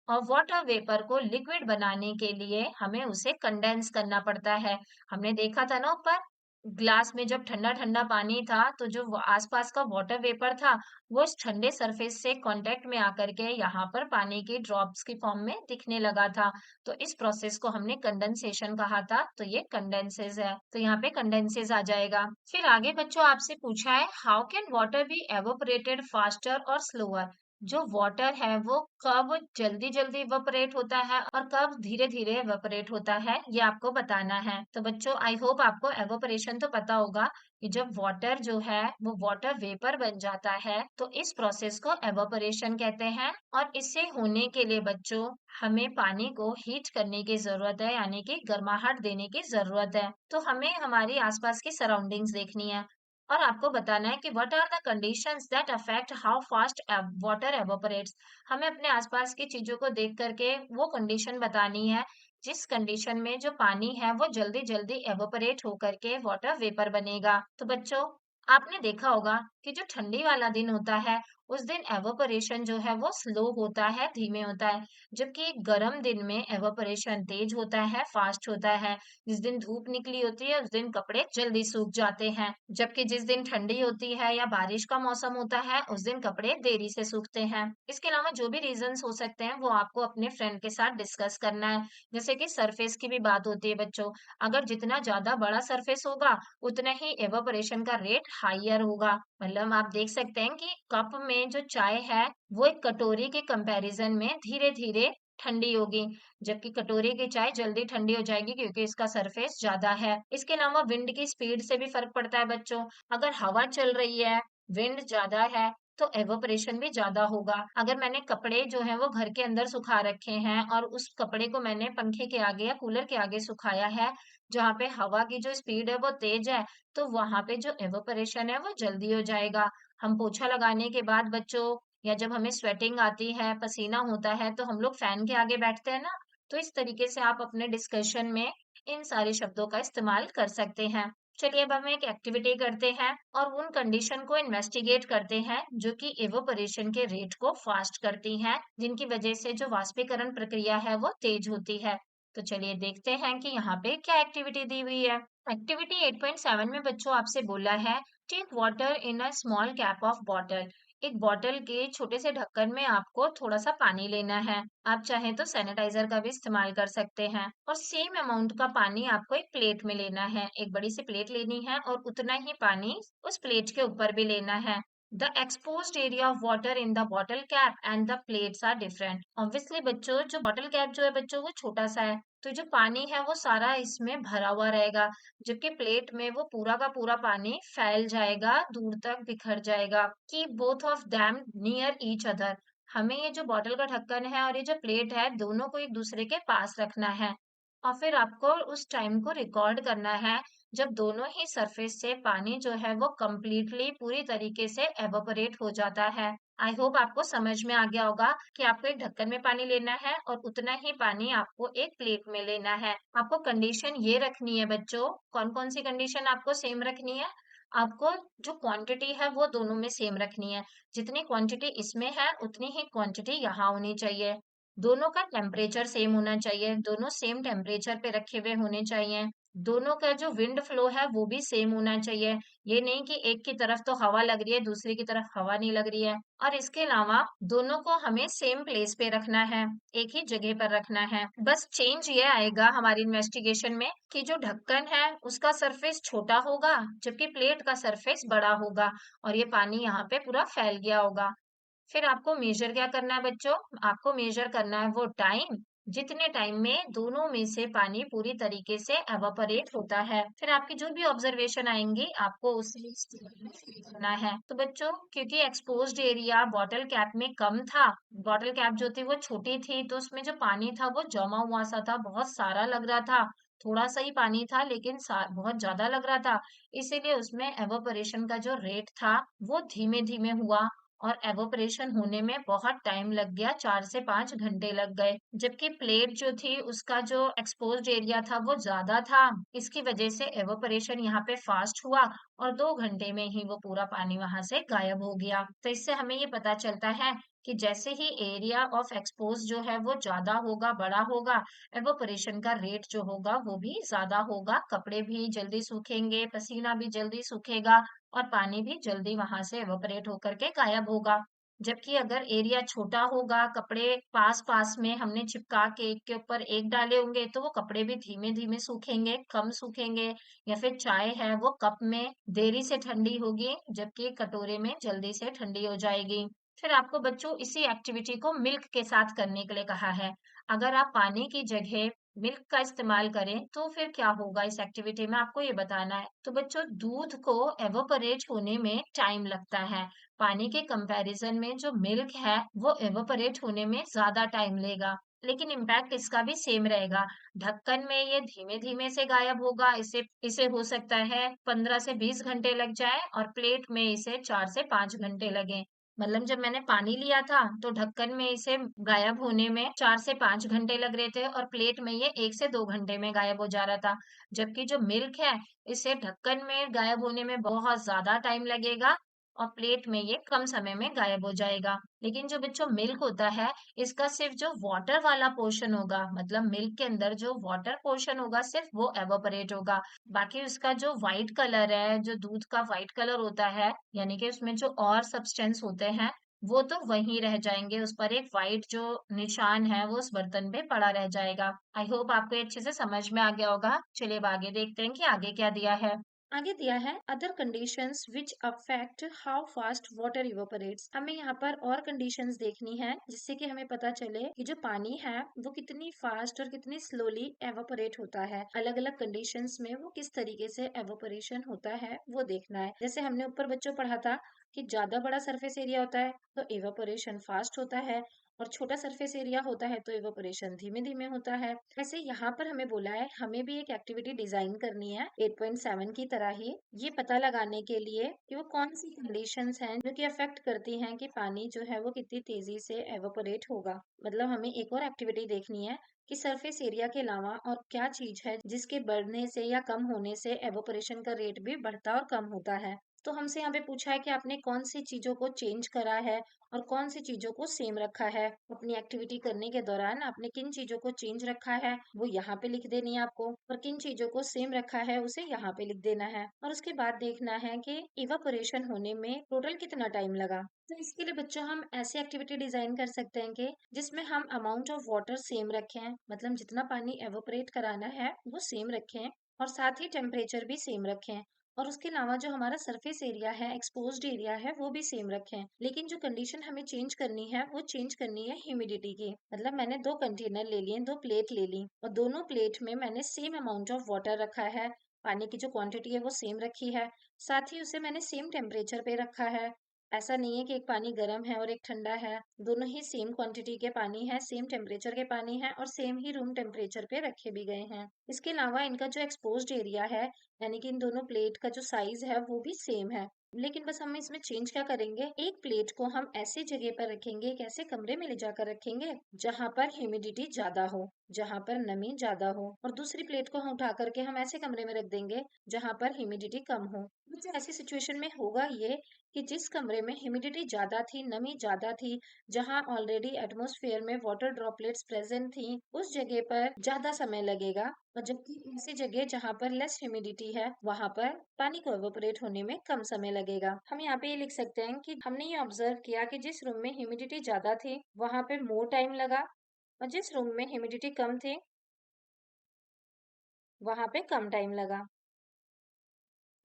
और वाटर वेपर को लिक्विड बनाने के लिए हमें उसे कंडेंस करना पड़ता है। हमने देखा था ना ऊपर, ग्लास में जब ठंडा ठंडा पानी था, तो जो आसपास का वाटर वेपर था, वो इस ठंडे सरफेस से कांटेक्ट में आकर के यहाँ पर पानी की ड्रॉप्स की फॉर्म में दिखने लगा था। तो इस प्रोसेस को हमने कंडेंसेशन कहा था। तो ये कंडेंसेस है, तो यहाँ पे कंडेंसेस आ जाएगा। फिर आगे बच्चों आपसे पूछा है, how can water be evaporated faster और स्लोअर। जो वाटर है वो कब जल्दी जल्दी इवेपोरेट होता है और कब धीरे धीरे इवेपोरेट होता है, ये आपको बताना है। तो बच्चों आई होप आपको एवोपरेशन तो पता होगा कि जब वाटर जो है वो वाटर वेपर बन जाता है, तो इस प्रोसेस को एवोपरेशन कहते हैं। और इससे होने के लिए बच्चों हमें पानी को हीट करने की जरूरत है, यानी कि गर्माहट देने की जरूरत है। तो हमें हमारी आसपास की सराउंडिंग्स देखनी है और आपको बताना है कि what are the conditions that affect how fast water evaporates. हमें अपने आसपास की चीजों को देख करके वो कंडीशन बतानी है जिस कंडीशन में जो पानी है वो जल्दी जल्दी एवोपरेट होकर के वाटर वेपर बनेगा। तो बच्चों आपने देखा होगा कि जो ठंडी वाला दिन होता है, उस दिन एवोपरेशन जो है वो स्लो होता है, धीमे होता है, जबकि गर्म दिन में एवोपरेशन तेज होता है, फास्ट होता है। जिस दिन धूप निकली होती है उस दिन कपड़े जल्दी सूख जाते हैं, जबकि जिस दिन ठंडी होती है या बारिश का मौसम होता है उस दिन कपड़े देरी से सूखते हैं। इसके अलावा जो भी रीजंस हो सकते हैं वो आपको अपने फ्रेंड के साथ डिस्कस करना है। जैसे कि सरफेस की भी बात होती है बच्चों, अगर जितना ज्यादा बड़ा सरफेस होगा उतना ही एवापोरेशन का रेट हाइयर होगा। मतलब आप देख सकते हैं कि कप में जो चाय है वो एक कटोरी के कंपैरिजन में धीरे धीरे ठंडी होगी, जबकि कटोरी की चाय जल्दी ठंडी हो जाएगी क्योंकि इसका सरफेस ज्यादा है। इसके अलावा विंड की स्पीड से भी फर्क पड़ता है बच्चों। अगर हवा चल रही है, विंड ज्यादा है, तो एवोपरेशन भी ज्यादा होगा। अगर मैंने कपड़े जो है वो घर के अंदर सुखा रखे हैं और उस कपड़े को मैंने पंखे के आगे या कूलर के आगे सुखाया है, जहाँ पे हवा की जो स्पीड है वो तेज है, तो वहां पे जो एवोपरेशन है वो जल्दी हो जाएगा। हम पोछा लगाने के बाद बच्चों, या जब हमें स्वेटिंग आती है, पसीना होता है, तो हम लोग फैन के आगे बैठते हैं ना। तो इस तरीके से आप अपने डिस्कशन में इन सारे शब्दों का इस्तेमाल कर सकते हैं। चलिए अब हम एक एक्टिविटी करते हैं और उन कंडीशन को इन्वेस्टिगेट करते हैं जो कि एवोपरेशन के रेट को फास्ट करती हैं, जिनकी वजह से जो वाष्पीकरण प्रक्रिया है वो तेज होती है। तो चलिए देखते हैं कि यहाँ पे क्या एक्टिविटी दी हुई है। एक्टिविटी 8.7 में बच्चों आपसे बोला है, take water in a small cap of bottle. एक बॉटल के छोटे से ढक्कन में आपको थोड़ा सा पानी लेना है। आप चाहें तो सैनिटाइजर का भी इस्तेमाल कर सकते हैं। और सेम अमाउंट का पानी आपको एक प्लेट में लेना है, एक बड़ी सी प्लेट लेनी है और उतना ही पानी उस प्लेट के ऊपर भी लेना है। The exposed area of water in the bottle cap and the plates are different. Obviously बच्चों, जो बॉटल कैप जो है बच्चों वो छोटा सा है, तो जो पानी है वो सारा इसमें भरा हुआ रहेगा, जबकि प्लेट में वो पूरा का पूरा पानी फैल जाएगा, दूर तक बिखर जाएगा। Keep both of them near each other. हमें ये जो बॉटल का ढक्कन है और ये जो प्लेट है दोनों को एक दूसरे के पास रखना है। और फिर आपको उस टाइम को रिकॉर्ड करना है जब दोनों ही सरफेस से पानी जो है वो कंप्लीटली पूरी तरीके से एवापोरेट हो जाता है। आई होप आपको समझ में आ गया होगा कि आपको एक ढक्कन में पानी लेना है और उतना ही पानी आपको एक प्लेट में लेना है। आपको कंडीशन ये रखनी है बच्चों, कौन कौन सी कंडीशन आपको सेम रखनी है। आपको जो क्वांटिटी है वो दोनों में सेम रखनी है। जितनी क्वांटिटी इसमें है उतनी ही क्वांटिटी यहाँ होनी चाहिए। दोनों का टेम्परेचर सेम होना चाहिए, दोनों सेम टेम्परेचर पे रखे हुए होने चाहिए। दोनों का जो विंड फ्लो है वो भी सेम होना चाहिए। ये नहीं कि एक की तरफ तो हवा लग रही है, दूसरी की तरफ हवा नहीं लग रही है। और इसके अलावा दोनों को हमें सेम प्लेस पे रखना है, एक ही जगह पर रखना है। बस चेंज ये आएगा हमारी इन्वेस्टिगेशन में कि जो ढक्कन है उसका सरफेस छोटा होगा, जबकि प्लेट का सरफेस बड़ा होगा और ये पानी यहाँ पे पूरा फैल गया होगा। फिर आपको मेजर क्या करना है बच्चों, आपको मेजर करना है वो टाइम, जितने टाइम में दोनों में से पानी पूरी तरीके से एवापोरेट होता है। फिर आपकी जो भी ऑब्जर्वेशन आएंगी आपको उसे करना है। तो बच्चों, क्योंकि एक्सपोज्ड एरिया बॉटल कैप में कम था, बॉटल कैप जो थी वो छोटी थी, तो उसमें जो पानी था वो जमा हुआ सा था, बहुत सारा लग रहा था। थोड़ा सा ही पानी था लेकिन बहुत ज्यादा लग रहा था, इसीलिए उसमें एवापोरेशन का जो रेट था वो धीमे धीमे हुआ और एवोपरेशन होने में बहुत टाइम लग गया, 4 से 5 घंटे लग गए। जबकि प्लेट जो थी उसका जो एक्सपोज्ड एरिया था वो ज्यादा था, इसकी वजह से एवोपरेशन यहाँ पे फास्ट हुआ और 2 घंटे में ही वो पूरा पानी वहां से गायब हो गया। तो इससे हमें ये पता चलता है कि जैसे ही एरिया ऑफ एक्सपोज जो है वो ज्यादा होगा, बड़ा होगा, एवोपरेशन का रेट जो होगा वो भी ज्यादा होगा। कपड़े भी जल्दी सूखेंगे, पसीना भी जल्दी सूखेगा और पानी भी जल्दी वहां से एवोपरेट होकर के गायब होगा। जबकि अगर एरिया छोटा होगा, कपड़े पास पास में हमने चिपका के एक के ऊपर एक डाले होंगे, तो वो कपड़े भी धीमे धीमे सूखेंगे, कम सूखेंगे। या फिर चाय है वो कप में देरी से ठंडी होगी, जबकि कटोरे में जल्दी से ठंडी हो जाएगी। फिर आपको बच्चों इसी एक्टिविटी को मिल्क के साथ करने के लिए कहा है। अगर आप पानी की जगह मिल्क का इस्तेमाल करें तो फिर क्या होगा, इस एक्टिविटी में आपको ये बताना है। तो बच्चों, दूध को एवोपरेट होने में टाइम लगता है, पानी के कंपैरिजन में जो मिल्क है वो एवोपरेट होने में ज्यादा टाइम लेगा, लेकिन इम्पैक्ट इसका भी सेम रहेगा। ढक्कन में ये धीमे धीमे से गायब होगा, इसे इसे हो सकता है 15 से 20 घंटे लग जाए और प्लेट में इसे 4 से 5 घंटे लगे। मतलब जब मैंने पानी लिया था तो ढक्कन में इसे गायब होने में 4 से 5 घंटे लग रहे थे और प्लेट में ये 1 से 2 घंटे में गायब हो जा रहा था। जबकि जो मिल्क है इसे ढक्कन में गायब होने में बहुत ज्यादा टाइम लगेगा और प्लेट में ये कम समय में गायब हो जाएगा। लेकिन जो बच्चों मिल्क होता है, इसका सिर्फ जो वाटर वाला पोर्शन होगा, मतलब मिल्क के अंदर जो वाटर पोर्शन होगा सिर्फ वो एवापोरेट होगा। बाकी उसका जो व्हाइट कलर है, जो दूध का व्हाइट कलर होता है, यानी कि उसमें जो और सब्सटेंस होते हैं वो तो वहीं रह जाएंगे, उस पर एक व्हाइट जो निशान है वो उस बर्तन पे पड़ा रह जाएगा। आई होप आपको ये अच्छे से समझ में आ गया होगा। चलिए अब आगे देखते हैं कि आगे क्या दिया है। आगे दिया है other conditions which affect how fast water evaporates. हमें यहाँ पर और कंडीशंस देखनी है जिससे कि हमें पता चले कि जो पानी है वो कितनी फास्ट और कितनी स्लोली एवेपोरेट होता है। अलग अलग कंडीशंस में वो किस तरीके से एवेपोरेशन होता है वो देखना है। जैसे हमने ऊपर बच्चों पढ़ा था कि ज्यादा बड़ा सरफेस एरिया होता है तो एवेपोरेशन फास्ट होता है और छोटा सरफेस एरिया होता है तो इवेपोरेशन धीमे धीमे होता है। वैसे यहाँ पर हमें बोला है हमें भी एक एक्टिविटी डिजाइन करनी है 8.7 की तरह ही, ये पता लगाने के लिए कि वो कौन सी कंडीशंस हैं जो कि अफेक्ट करती हैं कि पानी जो है वो कितनी तेजी से एवेपोरेट होगा। मतलब हमें एक और एक्टिविटी देखनी है कि सरफेस एरिया के अलावा और क्या चीज है जिसके बढ़ने से या कम होने से एवोपरेशन का रेट भी बढ़ता और कम होता है। तो हमसे यहाँ पे पूछा है कि आपने कौन सी चीजों को चेंज करा है और कौन सी चीजों को सेम रखा है। अपनी एक्टिविटी करने के दौरान आपने किन चीजों को चेंज रखा है वो यहाँ पे लिख देनी है आपको, और किन चीजों को सेम रखा है उसे यहाँ पे लिख देना है। और उसके बाद देखना है कि इवापोरेशन होने में टोटल कितना टाइम लगा। तो इसके लिए बच्चों हम ऐसी एक्टिविटी डिजाइन कर सकते हैं कि जिसमें हम अमाउंट ऑफ वाटर सेम रखें, मतलब जितना पानी एवोपरेट कराना है वो सेम रखें, और साथ ही टेम्परेचर भी सेम रखें, और उसके अलावा जो हमारा सरफेस एरिया है, एक्सपोज्ड एरिया है, वो भी सेम रखें। लेकिन जो कंडीशन हमें चेंज करनी है वो चेंज करनी है ह्यूमिडिटी की। मतलब मैंने दो कंटेनर ले लिए, दो प्लेट ले ली, और दोनों प्लेट में मैंने सेम अमाउंट ऑफ वाटर रखा है। पानी की जो क्वांटिटी है वो सेम रखी है, साथ ही उसे मैंने सेम टेम्परेचर पे रखा है। ऐसा नहीं है कि एक पानी गर्म है और एक ठंडा है, दोनों ही सेम क्वांटिटी के पानी है, सेम टेम्परेचर के पानी है, और सेम ही रूम टेम्परेचर पे रखे भी गए हैं। इसके अलावा इनका जो एक्सपोज्ड एरिया है, यानी कि इन दोनों प्लेट का जो साइज है वो भी सेम है। लेकिन बस हम इसमें चेंज क्या करेंगे, एक प्लेट को हम ऐसी जगह पर रखेंगे, एक ऐसे कमरे में ले जाकर रखेंगे जहां पर ह्यूमिडिटी ज्यादा हो, जहां पर नमी ज्यादा हो, और दूसरी प्लेट को हम उठा करके हम ऐसे कमरे में रख देंगे जहां पर ह्यूमिडिटी कम हो। तो ऐसी सिचुएशन में होगा ये कि जिस कमरे में ह्यूमिडिटी ज्यादा थी, नमी ज्यादा थी, जहां ऑलरेडी एटमॉस्फेयर में वाटर ड्रॉपलेट्स प्रेजेंट थी, उस जगह पर ज्यादा समय लगेगा, और जबकि ऐसी जगह जहां पर लेस ह्यूमिडिटी है वहां पर पानी को एवोपरेट होने में कम समय लगेगा। हम यहाँ पे ये लिख सकते हैं कि हमने ये ऑब्जर्व किया कि जिस रूम में ह्यूमिडिटी ज्यादा थी वहां पे मोर टाइम लगा, और जिस रूम में ह्यूमिडिटी कम थी वहां पे कम टाइम लगा।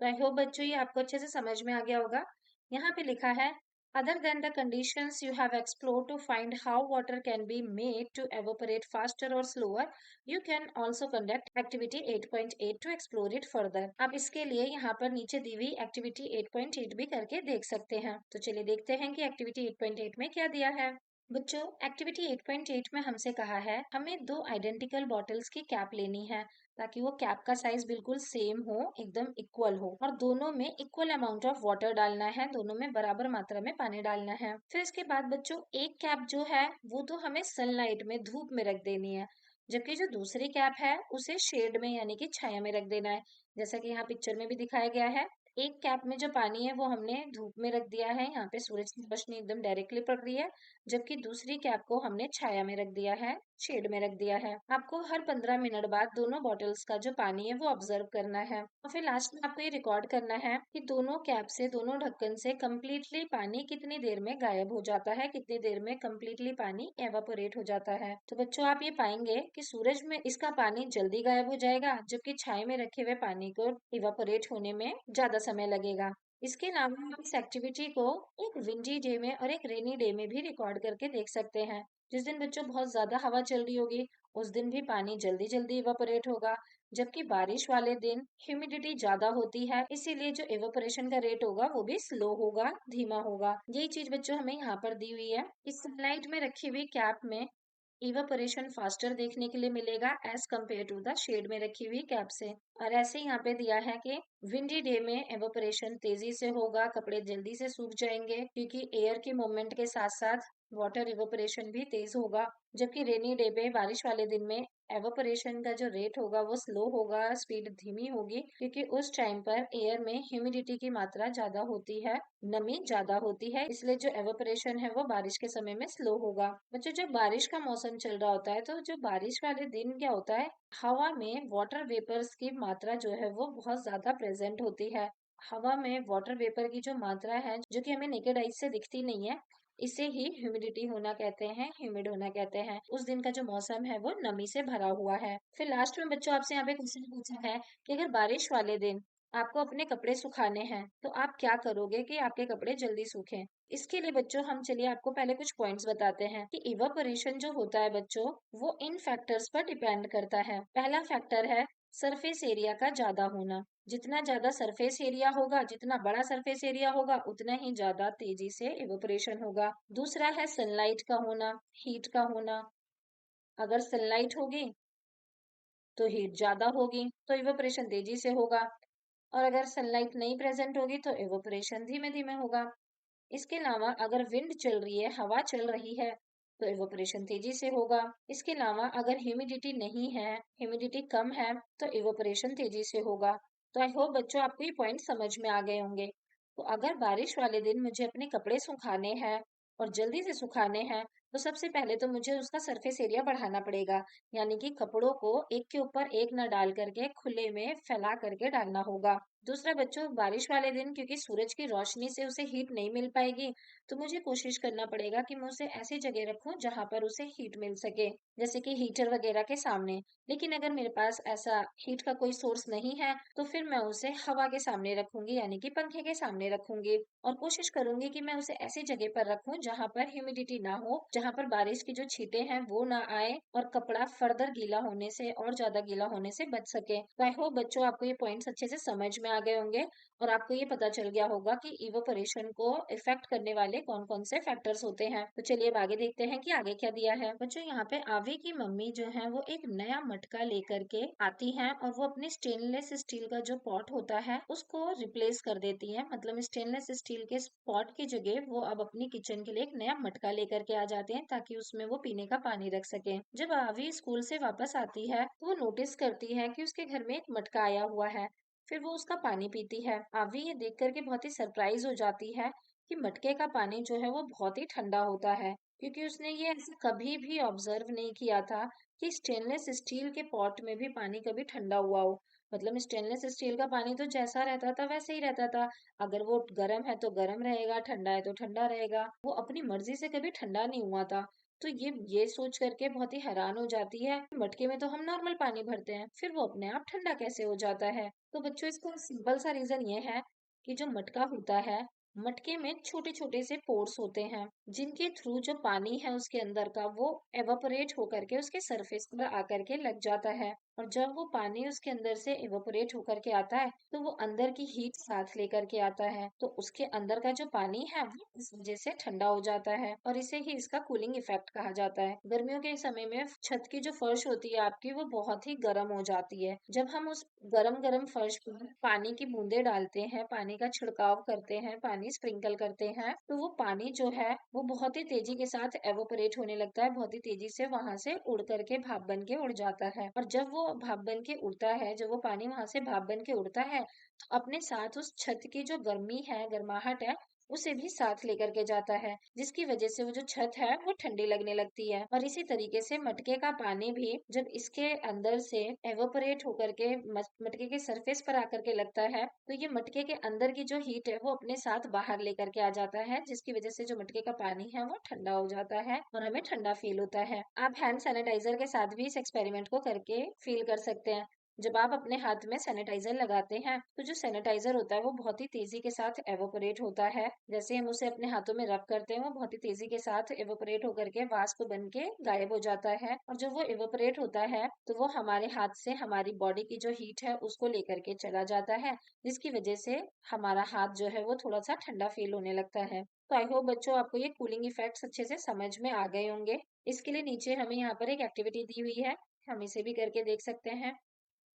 तो आई होप बच्चों ये आपको अच्छे से समझ में आ गया होगा। यहाँ पे लिखा है, other than the conditions you have explored to find how water can be made to evaporate faster और slower, you can also conduct activity 8.8 to explore it further. आप इसके लिए यहाँ पर नीचे दी हुई एक्टिविटी 8.8 भी करके देख सकते हैं। तो चलिए देखते हैं कि एक्टिविटी 8.8 में क्या दिया है। बच्चों, एक्टिविटी 8.8 में हमसे कहा है हमें दो आइडेंटिकल बॉटल्स की कैप लेनी है, ताकि वो कैप का साइज बिल्कुल सेम हो, एकदम इक्वल हो, और दोनों में इक्वल अमाउंट ऑफ वाटर डालना है, दोनों में बराबर मात्रा में पानी डालना है। फिर इसके बाद बच्चों, एक कैप जो है वो तो हमें सनलाइट में, धूप में रख देनी है, जबकि जो दूसरी कैप है उसे शेड में यानी कि छाया में रख देना है। जैसा कि यहाँ पिक्चर में भी दिखाया गया है, एक कैप में जो पानी है वो हमने धूप में रख दिया है, यहाँ पे सूरज की रोशनी एकदम डायरेक्टली पड़ रही है, जबकि दूसरी कैप को हमने छाया में रख दिया है, शेड में रख दिया है। आपको हर 15 मिनट बाद दोनों बॉटल्स का जो पानी है वो ऑब्जर्व करना है, और फिर लास्ट में आपको ये रिकॉर्ड करना है कि दोनों कैप से, दोनों ढक्कन से कम्प्लीटली पानी कितनी देर में गायब हो जाता है, कितनी देर में कम्प्लीटली पानी एवापोरेट हो जाता है। तो बच्चों, आप ये पाएंगे कि सूरज में इसका पानी जल्दी गायब हो जाएगा, जबकि छाया में रखे हुए पानी को इवापोरेट होने में ज्यादा समय लगेगा। इसके अलावा आप इस एक्टिविटी को एक विंडी डे में और एक रेनी डे में भी रिकॉर्ड करके देख सकते हैं। जिस दिन बच्चों बहुत ज्यादा हवा चल रही होगी उस दिन भी पानी जल्दी जल्दी इवापोरेट होगा, जबकि बारिश वाले दिन ह्यूमिडिटी ज्यादा होती है, इसीलिए जो इवापोरेशन का रेट होगा वो भी स्लो होगा, धीमा होगा। यही चीज बच्चों हमें यहाँ पर दी हुई है। इस सनलाइट में रखी हुई कैप में इवापोरेशन फास्टर देखने के लिए मिलेगा as compare to the shade में रखी हुई कैप से। और ऐसे यहाँ पे दिया है कि विंडी डे में एवापोरेशन तेजी से होगा, कपड़े जल्दी से सूख जाएंगे क्योंकि एयर की मूवमेंट के साथ साथ वाटर इवापोरेशन भी तेज होगा, जबकि रेनी डे पे, बारिश वाले दिन में, एवापोरेशन का जो रेट होगा वो स्लो होगा, स्पीड धीमी होगी, क्योंकि उस टाइम पर एयर में ह्यूमिडिटी की मात्रा ज्यादा होती है, नमी ज्यादा होती है, इसलिए जो एवापोरेशन है वो बारिश के समय में स्लो होगा। बच्चों, जब बारिश का मौसम चल रहा होता है तो जो बारिश वाले दिन क्या होता है, हवा में वाटर वेपर्स की मात्रा जो है वो बहुत ज्यादा प्रेजेंट होती है। हवा में वाटर वेपर की जो मात्रा है, जो कि हमें नेकेड आइज से दिखती नहीं है, इसे ही ह्यूमिडिटी होना कहते हैं, ह्यूमिड होना कहते हैं। उस दिन का जो मौसम है वो नमी से भरा हुआ है। फिर लास्ट में बच्चों आपसे यहाँ पे क्वेश्चन पूछा है कि अगर बारिश वाले दिन आपको अपने कपड़े सुखाने हैं तो आप क्या करोगे कि आपके कपड़े जल्दी सूखें। इसके लिए बच्चों हम चलिए आपको पहले कुछ पॉइंट्स बताते हैं कि इवापोरेशन जो होता है बच्चों, वो इन फैक्टर्स पर डिपेंड करता है। पहला फैक्टर है सरफेस एरिया का ज्यादा होना। जितना ज्यादा सरफेस एरिया होगा, जितना बड़ा सरफेस एरिया होगा, उतना ही ज्यादा तेजी से इवेपोरेशन होगा। दूसरा है सनलाइट का होना, हीट का होना। अगर सनलाइट होगी तो हीट ज्यादा होगी, तो इवेपोरेशन तेजी से होगा, और अगर सनलाइट नहीं प्रेजेंट होगी तो इवेपोरेशन धीमे धीमे होगा। इसके अलावा अगर विंड चल रही है, हवा चल रही है, तो इवेपोरेशन तेजी से होगा। इसके अलावा अगर ह्यूमिडिटी नहीं है, ह्यूमिडिटी कम है, तो इवेपोरेशन तेजी से होगा। तो आई होप बच्चों आपको ये पॉइंट समझ में आ गए होंगे। तो अगर बारिश वाले दिन मुझे अपने कपड़े सुखाने हैं और जल्दी से सुखाने हैं, तो सबसे पहले तो मुझे उसका सरफेस एरिया बढ़ाना पड़ेगा। यानी कि कपड़ों को एक के ऊपर एक न डाल करके खुले में फैला करके डालना होगा। दूसरा बच्चों, बारिश वाले दिन क्योंकि सूरज की रोशनी से उसे हीट नहीं मिल पाएगी, तो मुझे कोशिश करना पड़ेगा कि मैं उसे ऐसी जगह रखूं जहां पर उसे हीट मिल सके, जैसे कि हीटर वगैरह के सामने। लेकिन अगर मेरे पास ऐसा हीट का कोई सोर्स नहीं है, तो फिर मैं उसे हवा के सामने रखूंगी, यानी कि पंखे के सामने रखूंगी। और कोशिश करूंगी कि मैं उसे ऐसी जगह पर रखूं जहां पर ह्यूमिडिटी ना हो, जहां पर बारिश की जो छींटे हैं वो ना आए और कपड़ा फर्दर गीला होने से और ज्यादा गीला होने से बच सके। तो आई होप बच्चों आपको ये पॉइंट्स अच्छे से समझ में आ गए होंगे और आपको ये पता चल गया होगा कि इवोपरेशन को इफेक्ट करने वाले कौन कौन से फैक्टर्स होते हैं। तो चलिए अब आगे देखते हैं कि आगे क्या दिया है। बच्चों यहाँ पे आवी की मम्मी जो है वो एक नया मटका लेकर के आती हैं और वो अपने स्टेनलेस स्टील का जो पॉट होता है उसको रिप्लेस कर देती है। मतलब स्टेनलेस स्टील के पॉट की जगह वो अब अपनी किचन के लिए एक नया मटका लेकर के आ जाते हैं ताकि उसमें वो पीने का पानी रख सके। जब आवी स्कूल से वापस आती है तो वो नोटिस करती है कि उसके घर में एक मटका आया हुआ है। फिर वो उसका पानी पीती है। आवी ये देख करके बहुत ही सरप्राइज हो जाती है कि मटके का पानी जो है वो बहुत ही ठंडा होता है, क्योंकि उसने ये ऐसे कभी भी ऑब्जर्व नहीं किया था कि स्टेनलेस स्टील के पॉट में भी पानी कभी ठंडा हुआ हो। मतलब स्टेनलेस स्टील का पानी तो जैसा रहता था वैसे ही रहता था। अगर वो गर्म है तो गर्म रहेगा, ठंडा है तो ठंडा रहेगा। वो अपनी मर्जी से कभी ठंडा नहीं हुआ था। तो ये सोच करके बहुत ही हैरान हो जाती है, मटके में तो हम नॉर्मल पानी भरते हैं, फिर वो अपने आप ठंडा कैसे हो जाता है। तो बच्चों इसका सिंपल सा रीजन ये है कि जो मटका होता है, मटके में छोटे छोटे से पोर्स होते हैं जिनके थ्रू जो पानी है उसके अंदर का वो एवापोरेट होकर के उसके सरफेस पर आकर के लग जाता है। और जब वो पानी उसके अंदर से एवापोरेट होकर के आता है तो वो अंदर की हीट साथ लेकर के आता है, तो उसके अंदर का जो पानी है वो इस वजह से ठंडा हो जाता है और इसे ही इसका कूलिंग इफेक्ट कहा जाता है। गर्मियों के समय में छत की जो फर्श होती है आपकी वो बहुत ही गर्म हो जाती है। जब हम उस गरम गरम फर्श पर पानी की बूंदे डालते हैं, पानी का छिड़काव करते हैं, पानी स्प्रिंकल करते हैं, तो वो पानी जो है वो बहुत ही तेजी के साथ एवोपरेट होने लगता है, बहुत ही तेजी से वहां से उड़ करके भाप बन के उड़ जाता है। और जब वो भाप बन के उड़ता है, जब वो पानी वहां से भाप बन के उड़ता है, तो अपने साथ उस छत की जो गर्मी है, गर्माहट है, उसे भी साथ लेकर के जाता है, जिसकी वजह से वो जो छत है वो ठंडी लगने लगती है। और इसी तरीके से मटके का पानी भी जब इसके अंदर से एवोपरेट होकर के मटके के सरफेस पर आकर के लगता है, तो ये मटके के अंदर की जो हीट है वो अपने साथ बाहर लेकर के आ जाता है, जिसकी वजह से जो मटके का पानी है वो ठंडा हो जाता है और हमें ठंडा फील होता है। आप हैंड सैनिटाइजर के साथ भी इस एक्सपेरिमेंट को करके फील कर सकते हैं। जब आप अपने हाथ में सैनिटाइजर लगाते हैं तो जो सैनिटाइजर होता है वो बहुत ही तेजी के साथ एवोपरेट होता है। जैसे हम उसे अपने हाथों में रब करते हैं वो बहुत ही तेजी के साथ एवोपरेट होकर के वाष्प बन के गायब हो जाता है। और जब वो एवोपरेट होता है तो वो हमारे हाथ से हमारी बॉडी की जो हीट है उसको लेकर के चला जाता है, जिसकी वजह से हमारा हाथ जो है वो थोड़ा सा ठंडा फील होने लगता है। तो आई होप बच्चों आपको ये कूलिंग इफेक्ट्स अच्छे से समझ में आ गए होंगे। इसके लिए नीचे हमें यहाँ पर एक एक्टिविटी दी हुई है, हम इसे भी करके देख सकते हैं।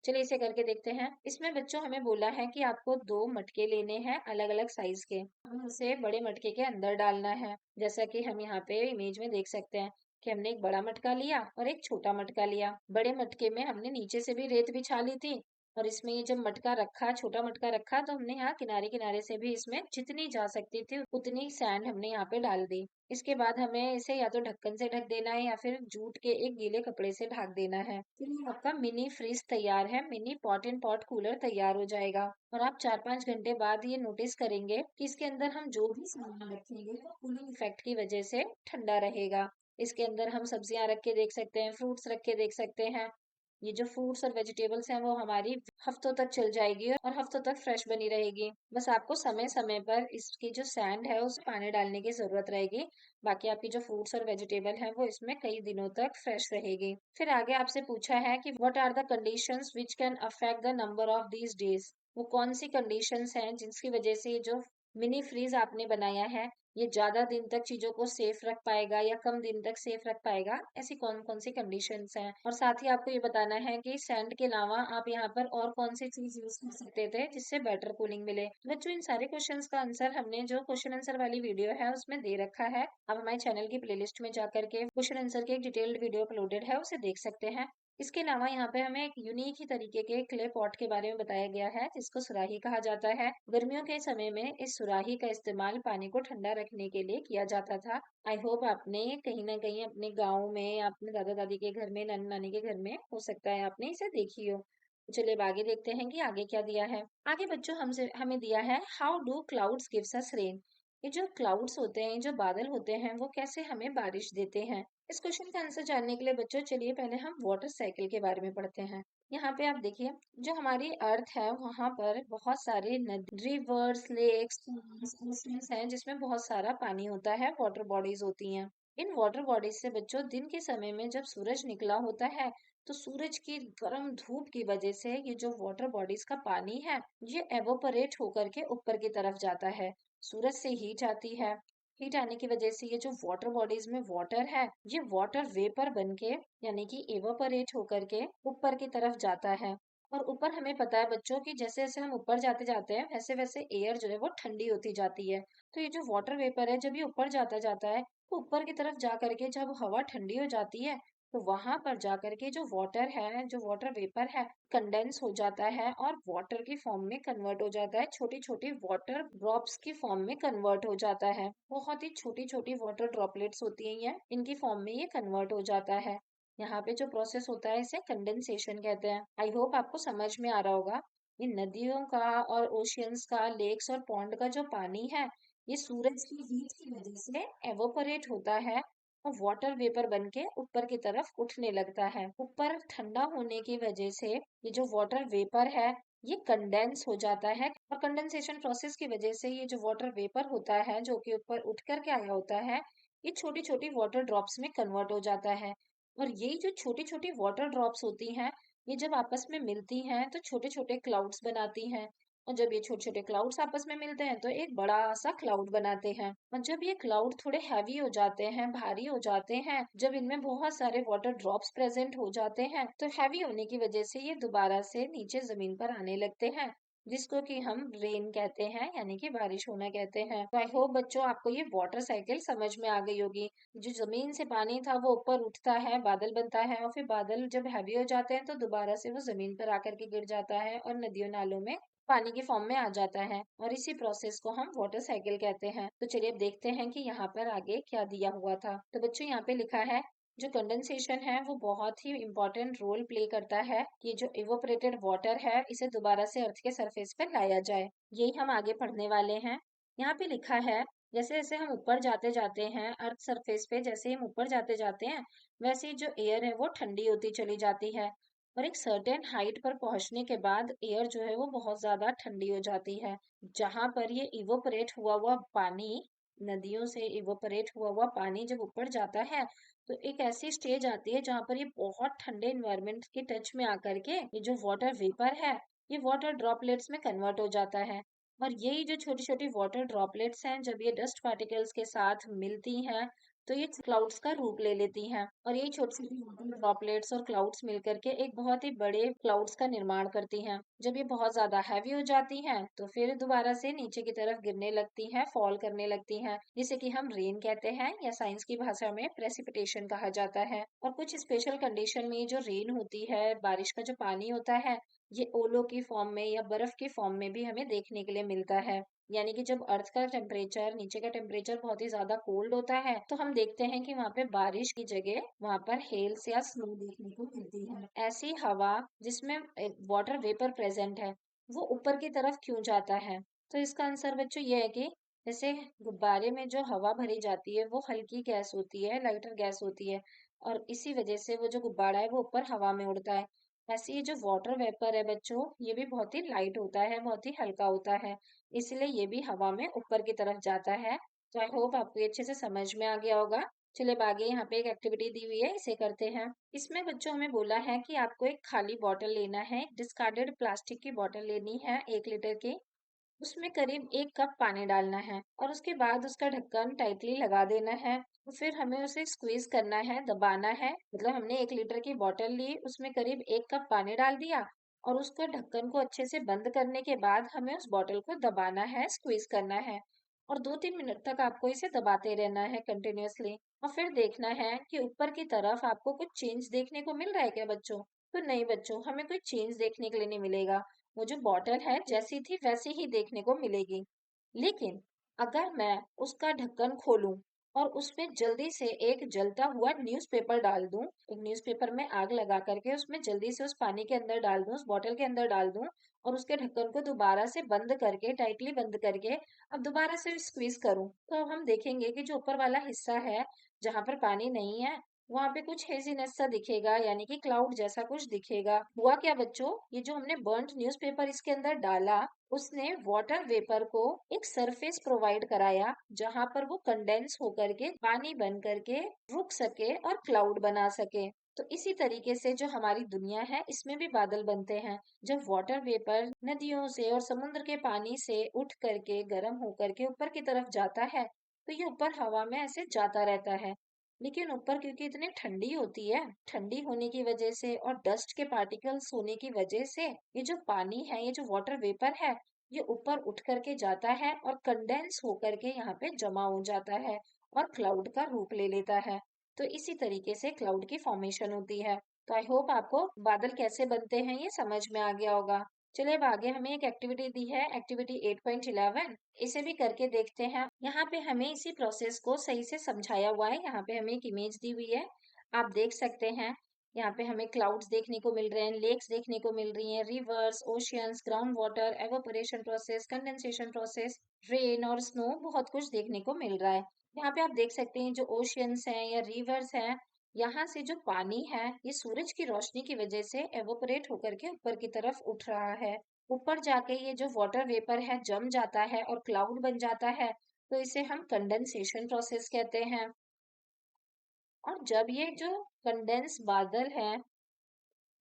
चलिए इसे करके देखते हैं। इसमें बच्चों हमें बोला है कि आपको दो मटके लेने हैं अलग अलग साइज के, हमें उसे बड़े मटके के अंदर डालना है। जैसा कि हम यहाँ पे इमेज में देख सकते हैं कि हमने एक बड़ा मटका लिया और एक छोटा मटका लिया। बड़े मटके में हमने नीचे से भी रेत बिछा ली थी और इसमें ये जब मटका रखा, छोटा मटका रखा, तो हमने यहाँ किनारे किनारे से भी इसमें जितनी जा सकती थी उतनी सैंड हमने यहाँ पे डाल दी। इसके बाद हमें इसे या तो ढक्कन से ढक देना है या फिर जूट के एक गीले कपड़े से ढक देना है। फिर ये आपका मिनी फ्रीज तैयार है, mini pot and pot cooler तैयार हो जाएगा। और आप 4-5 घंटे बाद ये नोटिस करेंगे कि इसके अंदर हम जो भी सामान रखेंगे वो कूलिंग इफेक्ट की वजह से ठंडा रहेगा। इसके अंदर हम सब्जियां रख के देख सकते हैं, फ्रूट्स रख के देख सकते हैं। ये जो फ्रूट्स और वेजिटेबल्स हैं वो हमारी हफ्तों तक चल जाएगी और हफ्तों तक फ्रेश बनी रहेगी। बस आपको समय समय पर इसकी जो सैंड है उस पानी डालने की जरूरत रहेगी। बाकी आपकी जो फ्रूट्स और वेजिटेबल है वो इसमें कई दिनों तक फ्रेश रहेगी। फिर आगे आपसे पूछा है कि what are the conditions which can affect the number of these days. वो कौन सी कंडीशंस हैं जिसकी वजह से ये जो मिनी फ्रीज आपने बनाया है ये ज्यादा दिन तक चीजों को सेफ रख पाएगा या कम दिन तक सेफ रख पाएगा, ऐसी कौन कौन सी कंडीशंस हैं। और साथ ही आपको ये बताना है कि सैंड के अलावा आप यहाँ पर और कौन सी चीज यूज कर सकते थे जिससे बेटर कूलिंग मिले। तो बच्चों इन सारे क्वेश्चंस का आंसर हमने जो क्वेश्चन आंसर वाली वीडियो है उसमें दे रखा है। आप हमारे चैनल की प्लेलिस्ट में जाकर के क्वेश्चन आंसर की एक डिटेल्ड वीडियो अपलोडेड है उसे देख सकते हैं। इसके अलावा यहाँ पे हमें एक यूनिक ही तरीके के क्ले पॉट के बारे में बताया गया है जिसको सुराही कहा जाता है। गर्मियों के समय में इस सुराही का इस्तेमाल पानी को ठंडा रखने के लिए किया जाता था। आई होप आपने कहीं ना कहीं अपने गांव में या अपने दादा दादी के घर में, नानी नानी के घर में हो सकता है आपने इसे देखी हो। तो चलिए अब आगे देखते हैं कि आगे क्या दिया है। आगे बच्चों हमसे हमें दिया है how do clouds gives us rain. ये जो क्लाउड्स होते हैं, जो बादल होते हैं, वो कैसे हमें बारिश देते हैं। इस क्वेश्चन का आंसर जानने के लिए बच्चों चलिए पहले हम वाटर साइकिल के बारे में पढ़ते हैं। यहाँ पे आप देखिए, जो हमारी अर्थ है वहां पर बहुत सारे नदी, रिवर्स, लेक्स हैं जिसमें बहुत सारा पानी होता है, वाटर बॉडीज होती हैं। इन वाटर बॉडीज से बच्चों दिन के समय में जब सूरज निकला होता है तो सूरज की गर्म धूप की वजह से ये जो वाटर बॉडीज का पानी है ये एवोपरेट होकर के ऊपर की तरफ जाता है। सूरज से हीट आती है, हीट आने की वजह से ये जो वाटर बॉडीज में वाटर है ये वाटर वेपर बन के यानी कि एवापोरेट होकर के ऊपर की तरफ जाता है। और ऊपर हमें पता है बच्चों की जैसे जैसे हम ऊपर जाते जाते हैं वैसे वैसे एयर जो है वो ठंडी होती जाती है। तो ये जो वाटर वेपर है जब ये ऊपर जाता जाता है तो ऊपर की तरफ जा करके जब हवा ठंडी हो जाती है तो वहां पर जा करके जो वाटर है, जो वाटर वेपर है, कंडेंस हो जाता है और वाटर की फॉर्म में कन्वर्ट हो जाता है, छोटी छोटी वाटर ड्रॉप्स की फॉर्म में कन्वर्ट हो जाता है। बहुत ही छोटी छोटी वाटर ड्रॉपलेट्स होती हैं ये, इनकी फॉर्म में ये कन्वर्ट हो जाता है। यहाँ पे जो प्रोसेस होता है इसे कंडेंसेशन कहते हैं। आई होप आपको समझ में आ रहा होगा। इन नदियों का और ओशियंस का, लेक्स और पॉन्ड का जो पानी है ये सूरज की हीट की वजह से एवोपरेट होता है और वाटर वेपर बन के ऊपर की तरफ उठने लगता है। ऊपर ठंडा होने की वजह से ये जो वाटर वेपर है ये कंडेंस हो जाता है और कंडेंसेशन प्रोसेस की वजह से ये जो वाटर वेपर होता है जो कि ऊपर उठ करके आया होता है ये छोटी छोटी वाटर ड्रॉप्स में कन्वर्ट हो जाता है। और यही जो छोटी छोटी वाटर ड्रॉप्स होती हैं ये जब आपस में मिलती हैं तो छोटे छोटे क्लाउड्स बनाती हैं। और जब ये छोटे छोटे क्लाउड्स आपस में मिलते हैं तो एक बड़ा सा क्लाउड बनाते हैं। और जब ये क्लाउड थोड़े हैवी हो जाते हैं, भारी हो जाते हैं, जब इनमें बहुत सारे वाटर ड्रॉप्स प्रेजेंट हो जाते हैं तो हैवी होने की वजह से ये दोबारा से नीचे जमीन पर आने लगते हैं जिसको कि हम रेन कहते हैं यानी कि बारिश होना कहते हैं। तो आई होप बच्चों आपको ये वाटर साइकिल समझ में आ गई होगी। जो जमीन से पानी था वो ऊपर उठता है, बादल बनता है और फिर बादल जब हैवी हो जाते हैं तो दोबारा से वो जमीन पर आकर के गिर जाता है और नदियों नालों में पानी की फॉर्म में आ जाता है और इसी प्रोसेस को हम वाटर साइकिल कहते हैं। तो चलिए अब देखते हैं कि यहाँ पर आगे क्या दिया हुआ था। तो बच्चों यहाँ पे लिखा है जो कंडेंसेशन है वो बहुत ही इंपॉर्टेंट रोल प्ले करता है कि जो इवोपरेटेड वाटर है इसे दोबारा से अर्थ के सरफेस पर लाया जाए। यही हम आगे पढ़ने वाले हैं। यहाँ पे लिखा है जैसे जैसे हम ऊपर जाते जाते हैं अर्थ सरफेस पे, जैसे हम ऊपर जाते जाते हैं वैसे ही जो एयर है वो ठंडी होती चली जाती है और एक सर्टेन हाइट पर पहुंचने के बाद एयर जो है वो बहुत ज्यादा ठंडी हो जाती है। जहां पर ये इवोपरेट हुआ हुआ पानी, नदियों से इवोपरेट हुआ हुआ पानी जब ऊपर जाता है तो एक ऐसी स्टेज आती है जहां पर ये बहुत ठंडे एनवायरनमेंट के टच में आकर के ये जो वाटर वेपर है ये वाटर ड्रॉपलेट्स में कन्वर्ट हो जाता है। और यही जो छोटी छोटी वाटर ड्रॉपलेट्स हैं जब ये डस्ट पार्टिकल्स के साथ मिलती हैं तो ये क्लाउड्स का रूप ले लेती हैं और यही छोटी छोटी वाटर ड्रॉपलेट्स और क्लाउड्स मिलकर के एक बहुत ही बड़े क्लाउड्स का निर्माण करती हैं। जब ये बहुत ज्यादा हैवी हो जाती हैं तो फिर दोबारा से नीचे की तरफ गिरने लगती हैं, फॉल करने लगती हैं, जिसे कि हम रेन कहते हैं या साइंस की भाषा में प्रेसिपिटेशन कहा जाता है। और कुछ स्पेशल कंडीशन में ये जो रेन होती है, बारिश का जो पानी होता है, ये ओलो की फॉर्म में या बर्फ की फॉर्म में भी हमें देखने के लिए मिलता है। यानी कि जब अर्थ का टेम्परेचर, नीचे का टेम्परेचर बहुत ही ज्यादा कोल्ड होता है तो हम देखते हैं कि वहां पे बारिश की जगह वहां पर हेल्स या स्नो देखने को मिलती है। ऐसी हवा जिसमें वाटर वेपर प्रेजेंट है वो ऊपर की तरफ क्यों जाता है। तो इसका आंसर बच्चों ये है कि जैसे गुब्बारे में जो हवा भरी जाती है वो हल्की गैस होती है, लाइटर गैस होती है और इसी वजह से वो जो गुब्बारा है वो ऊपर हवा में उड़ता है। ऐसे ये जो वाटर वेपर है बच्चों ये भी बहुत ही लाइट होता है, बहुत ही हल्का होता है, इसलिए ये भी हवा में ऊपर की तरफ जाता है। तो आई होप आपको ये अच्छे से समझ में आ गया होगा। चलिए अब आगे यहाँ पे एक एक्टिविटी दी हुई है, इसे करते हैं। इसमें बच्चों हमें बोला है कि आपको एक खाली बॉटल लेना है, डिस्कार्डेड प्लास्टिक की बॉटल लेनी है 1 लीटर की। उसमें करीब 1 कप पानी डालना है और उसके बाद उसका ढक्कन टाइटली लगा देना है। और फिर हमें उसे स्क्वीज करना है, दबाना है। मतलब हमने 1 लीटर की बोतल ली, उसमें करीब 1 कप पानी डाल दिया और उसके ढक्कन को अच्छे से बंद करने के बाद हमें उस बोतल को दबाना है, स्क्वीज करना है। और 2-3 मिनट तक आपको इसे दबाते रहना है कंटिन्यूअसली। और फिर देखना है कि ऊपर की तरफ आपको कुछ चेंज देखने को मिल रहा है क्या बच्चों? तो नहीं बच्चों, हमें कोई चेंज देखने के लिए नहीं मिलेगा। वो जो बॉटल है जैसी थी वैसी ही देखने को मिलेगी। लेकिन अगर मैं उसका ढक्कन खोलूं और उसमें जल्दी से एक जलता हुआ न्यूज़पेपर डाल दूं, एक न्यूज़पेपर में आग लगा करके उसमें जल्दी से उस पानी के अंदर डाल दूं, उस बॉटल के अंदर डाल दूं और उसके ढक्कन को दोबारा से बंद करके, टाइटली बंद करके अब दोबारा से स्क्वीज करूं, तो अब हम देखेंगे कि जो ऊपर वाला हिस्सा है जहां पर पानी नहीं है वहां पे कुछ हेजीनेस सा दिखेगा, यानी कि क्लाउड जैसा कुछ दिखेगा। हुआ क्या बच्चों, ये जो हमने बर्न्ट न्यूज़पेपर इसके अंदर डाला, उसने वाटर वेपर को एक सरफेस प्रोवाइड कराया जहां पर वो कंडेंस होकर के पानी बन करके रुक सके और क्लाउड बना सके। तो इसी तरीके से जो हमारी दुनिया है इसमें भी बादल बनते हैं। जब वाटर वेपर नदियों से और समुद्र के पानी से उठ करके गर्म होकर के ऊपर की तरफ जाता है, तो ये ऊपर हवा में ऐसे जाता रहता है। लेकिन ऊपर क्योंकि इतनी ठंडी होती है, ठंडी होने की वजह से और डस्ट के पार्टिकल्स होने की वजह से ये जो पानी है, ये जो वाटर वेपर है, ये ऊपर उठ करके जाता है और कंडेंस होकर के यहाँ पे जमा हो जाता है और क्लाउड का रूप ले लेता है। तो इसी तरीके से क्लाउड की फॉर्मेशन होती है। तो आई होप आपको बादल कैसे बनते हैं ये समझ में आ गया होगा। चलिए अब आगे हमें एक एक्टिविटी दी है, एक्टिविटी 8.11। इसे भी करके देखते हैं। यहाँ पे हमें इसी प्रोसेस को सही से समझाया हुआ है। यहाँ पे हमें एक इमेज दी हुई है, आप देख सकते हैं। यहाँ पे हमें क्लाउड्स देखने को मिल रहे हैं, लेक्स देखने को मिल रही हैं, reverse, oceans, ground water, evaporation process, condensation process, rain और स्नो, बहुत कुछ देखने को मिल रहा है। यहाँ पे आप देख सकते हैं जो ओशियंस हैं या रिवर्स हैं, यहाँ से जो पानी है ये सूरज की रोशनी की वजह से एवोपरेट होकर के ऊपर की तरफ उठ रहा है। ऊपर जाके ये जो वाटर वेपर है जम जाता है और क्लाउड बन जाता है, तो इसे हम कंडेंसेशन प्रोसेस कहते हैं। और जब ये जो कंडेंस बादल है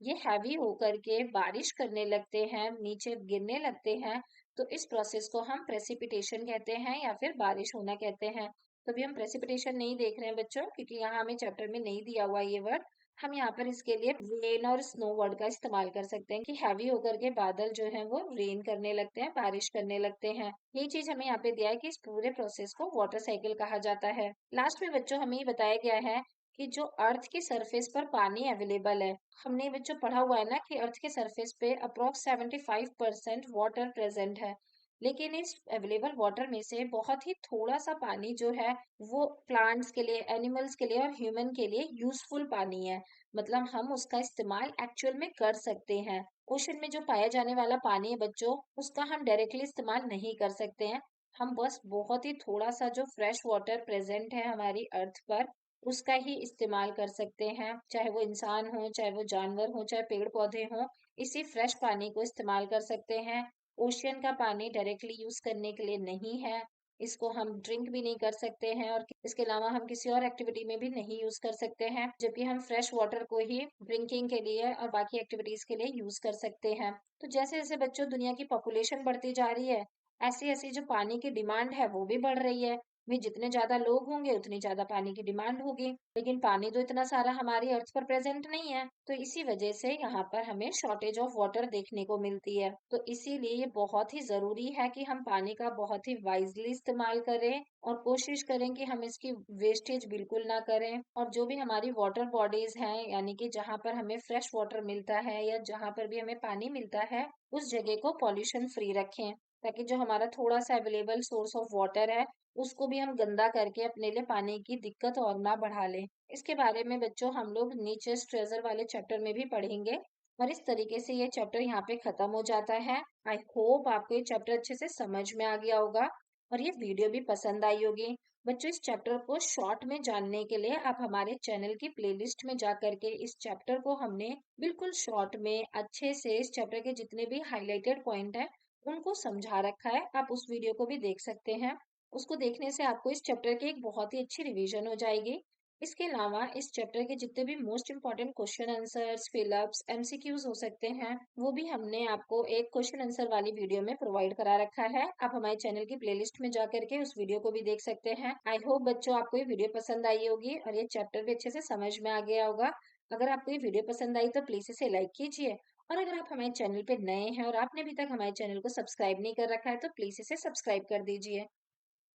ये हैवी होकर के बारिश करने लगते हैं, नीचे गिरने लगते हैं, तो इस प्रोसेस को हम प्रेसिपिटेशन कहते हैं या फिर बारिश होना कहते हैं। तो अभी हम प्रेसिपिटेशन नहीं देख रहे हैं बच्चों, क्योंकि यहाँ हमें चैप्टर में नहीं दिया हुआ ये वर्ड। हम यहाँ पर इसके लिए रेन और स्नो वर्ड का इस्तेमाल कर सकते हैं कि हैवी होकर के बादल जो है वो रेन करने लगते हैं, बारिश करने लगते हैं। ये चीज हमें यहाँ पे दिया है कि इस पूरे प्रोसेस को वाटर साइकिल कहा जाता है। लास्ट में बच्चों हमें ये बताया गया है कि जो अर्थ की सरफेस पर पानी अवेलेबल है, हमने बच्चों पढ़ा हुआ है ना कि अर्थ के सरफेस पे अप्रोक्स 75% वाटर प्रेजेंट है। लेकिन इस अवेलेबल वाटर में से बहुत ही थोड़ा सा पानी जो है वो प्लांट्स के लिए, एनिमल्स के लिए और ह्यूमन के लिए यूजफुल पानी है। मतलब हम उसका इस्तेमाल एक्चुअल में कर सकते हैं। ओशन में जो पाया जाने वाला पानी है बच्चों, उसका हम डायरेक्टली इस्तेमाल नहीं कर सकते हैं। हम बस बहुत ही थोड़ा सा जो फ्रेश वाटर प्रेजेंट है हमारी अर्थ पर, उसका ही इस्तेमाल कर सकते हैं। चाहे वो इंसान हो, चाहे वो जानवर हो, चाहे पेड़ पौधे हों, इसी फ्रेश पानी को इस्तेमाल कर सकते हैं। ओशियन का पानी डायरेक्टली यूज करने के लिए नहीं है, इसको हम ड्रिंक भी नहीं कर सकते हैं और इसके अलावा हम किसी और एक्टिविटी में भी नहीं यूज कर सकते हैं, जबकि हम फ्रेश वाटर को ही ड्रिंकिंग के लिए और बाकी एक्टिविटीज के लिए यूज कर सकते हैं। तो जैसे जैसे बच्चों दुनिया की पॉपुलेशन बढ़ती जा रही है, ऐसी ऐसी जो पानी की डिमांड है वो भी बढ़ रही है। भी जितने ज्यादा लोग होंगे उतनी ज्यादा पानी की डिमांड होगी, लेकिन पानी तो इतना सारा हमारी अर्थ पर प्रेजेंट नहीं है, तो इसी वजह से यहाँ पर हमें शॉर्टेज ऑफ वाटर देखने को मिलती है। तो इसीलिए ये बहुत ही जरूरी है कि हम पानी का बहुत ही वाइजली इस्तेमाल करें और कोशिश करें कि हम इसकी वेस्टेज बिल्कुल ना करें। और जो भी हमारी वाटर बॉडीज हैं, यानी कि जहाँ पर हमें फ्रेश वाटर मिलता है या जहाँ पर भी हमें पानी मिलता है, उस जगह को पॉल्यूशन फ्री रखें, ताकि जो हमारा थोड़ा सा अवेलेबल सोर्स ऑफ वाटर है उसको भी हम गंदा करके अपने लिए पानी की दिक्कत और ना बढ़ा लें। इसके बारे में बच्चों हम लोग नेचर्स ट्रेजर वाले चैप्टर में भी पढ़ेंगे। और इस तरीके से ये चैप्टर यहाँ पे खत्म हो जाता है। आई होप आपको ये चैप्टर अच्छे से समझ में आ गया होगा और ये वीडियो भी पसंद आई होगी। बच्चों इस चैप्टर को शॉर्ट में जानने के लिए आप हमारे चैनल की प्लेलिस्ट में जा करके इस चैप्टर को हमने बिल्कुल शॉर्ट में अच्छे से इस चैप्टर के जितने भी हाईलाइटेड पॉइंट है उनको समझा रखा है, आप उस वीडियो को भी देख सकते हैं। उसको देखने से आपको इस चैप्टर की एक बहुत ही अच्छी रिवीजन हो जाएगी। इसके अलावा इस चैप्टर के जितने भी most important question answers, fill-ups, MCQs हो सकते हैं, वो भी हमने आपको एक क्वेश्चन आंसर वाली वीडियो में प्रोवाइड करा रखा है। आप हमारे चैनल की प्लेलिस्ट में जा करके उस वीडियो को भी देख सकते हैं। आई होप बच्चों आपको ये वीडियो पसंद आई होगी और ये चैप्टर भी अच्छे से समझ में आ गया होगा। अगर आपको ये वीडियो पसंद आई तो प्लीज इसे लाइक कीजिए, और अगर आप हमारे चैनल पे नए हैं और आपने अभी तक हमारे चैनल को सब्सक्राइब नहीं कर रखा है तो प्लीज इसे सब्सक्राइब कर दीजिए।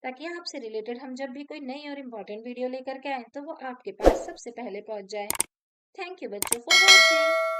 ताकि आपसे रिलेटेड हम जब भी कोई नई और इम्पोर्टेंट वीडियो लेकर के आए तो वो आपके पास सबसे पहले पहुंच जाए। थैंक यू बच्चों फॉर वॉचिंग।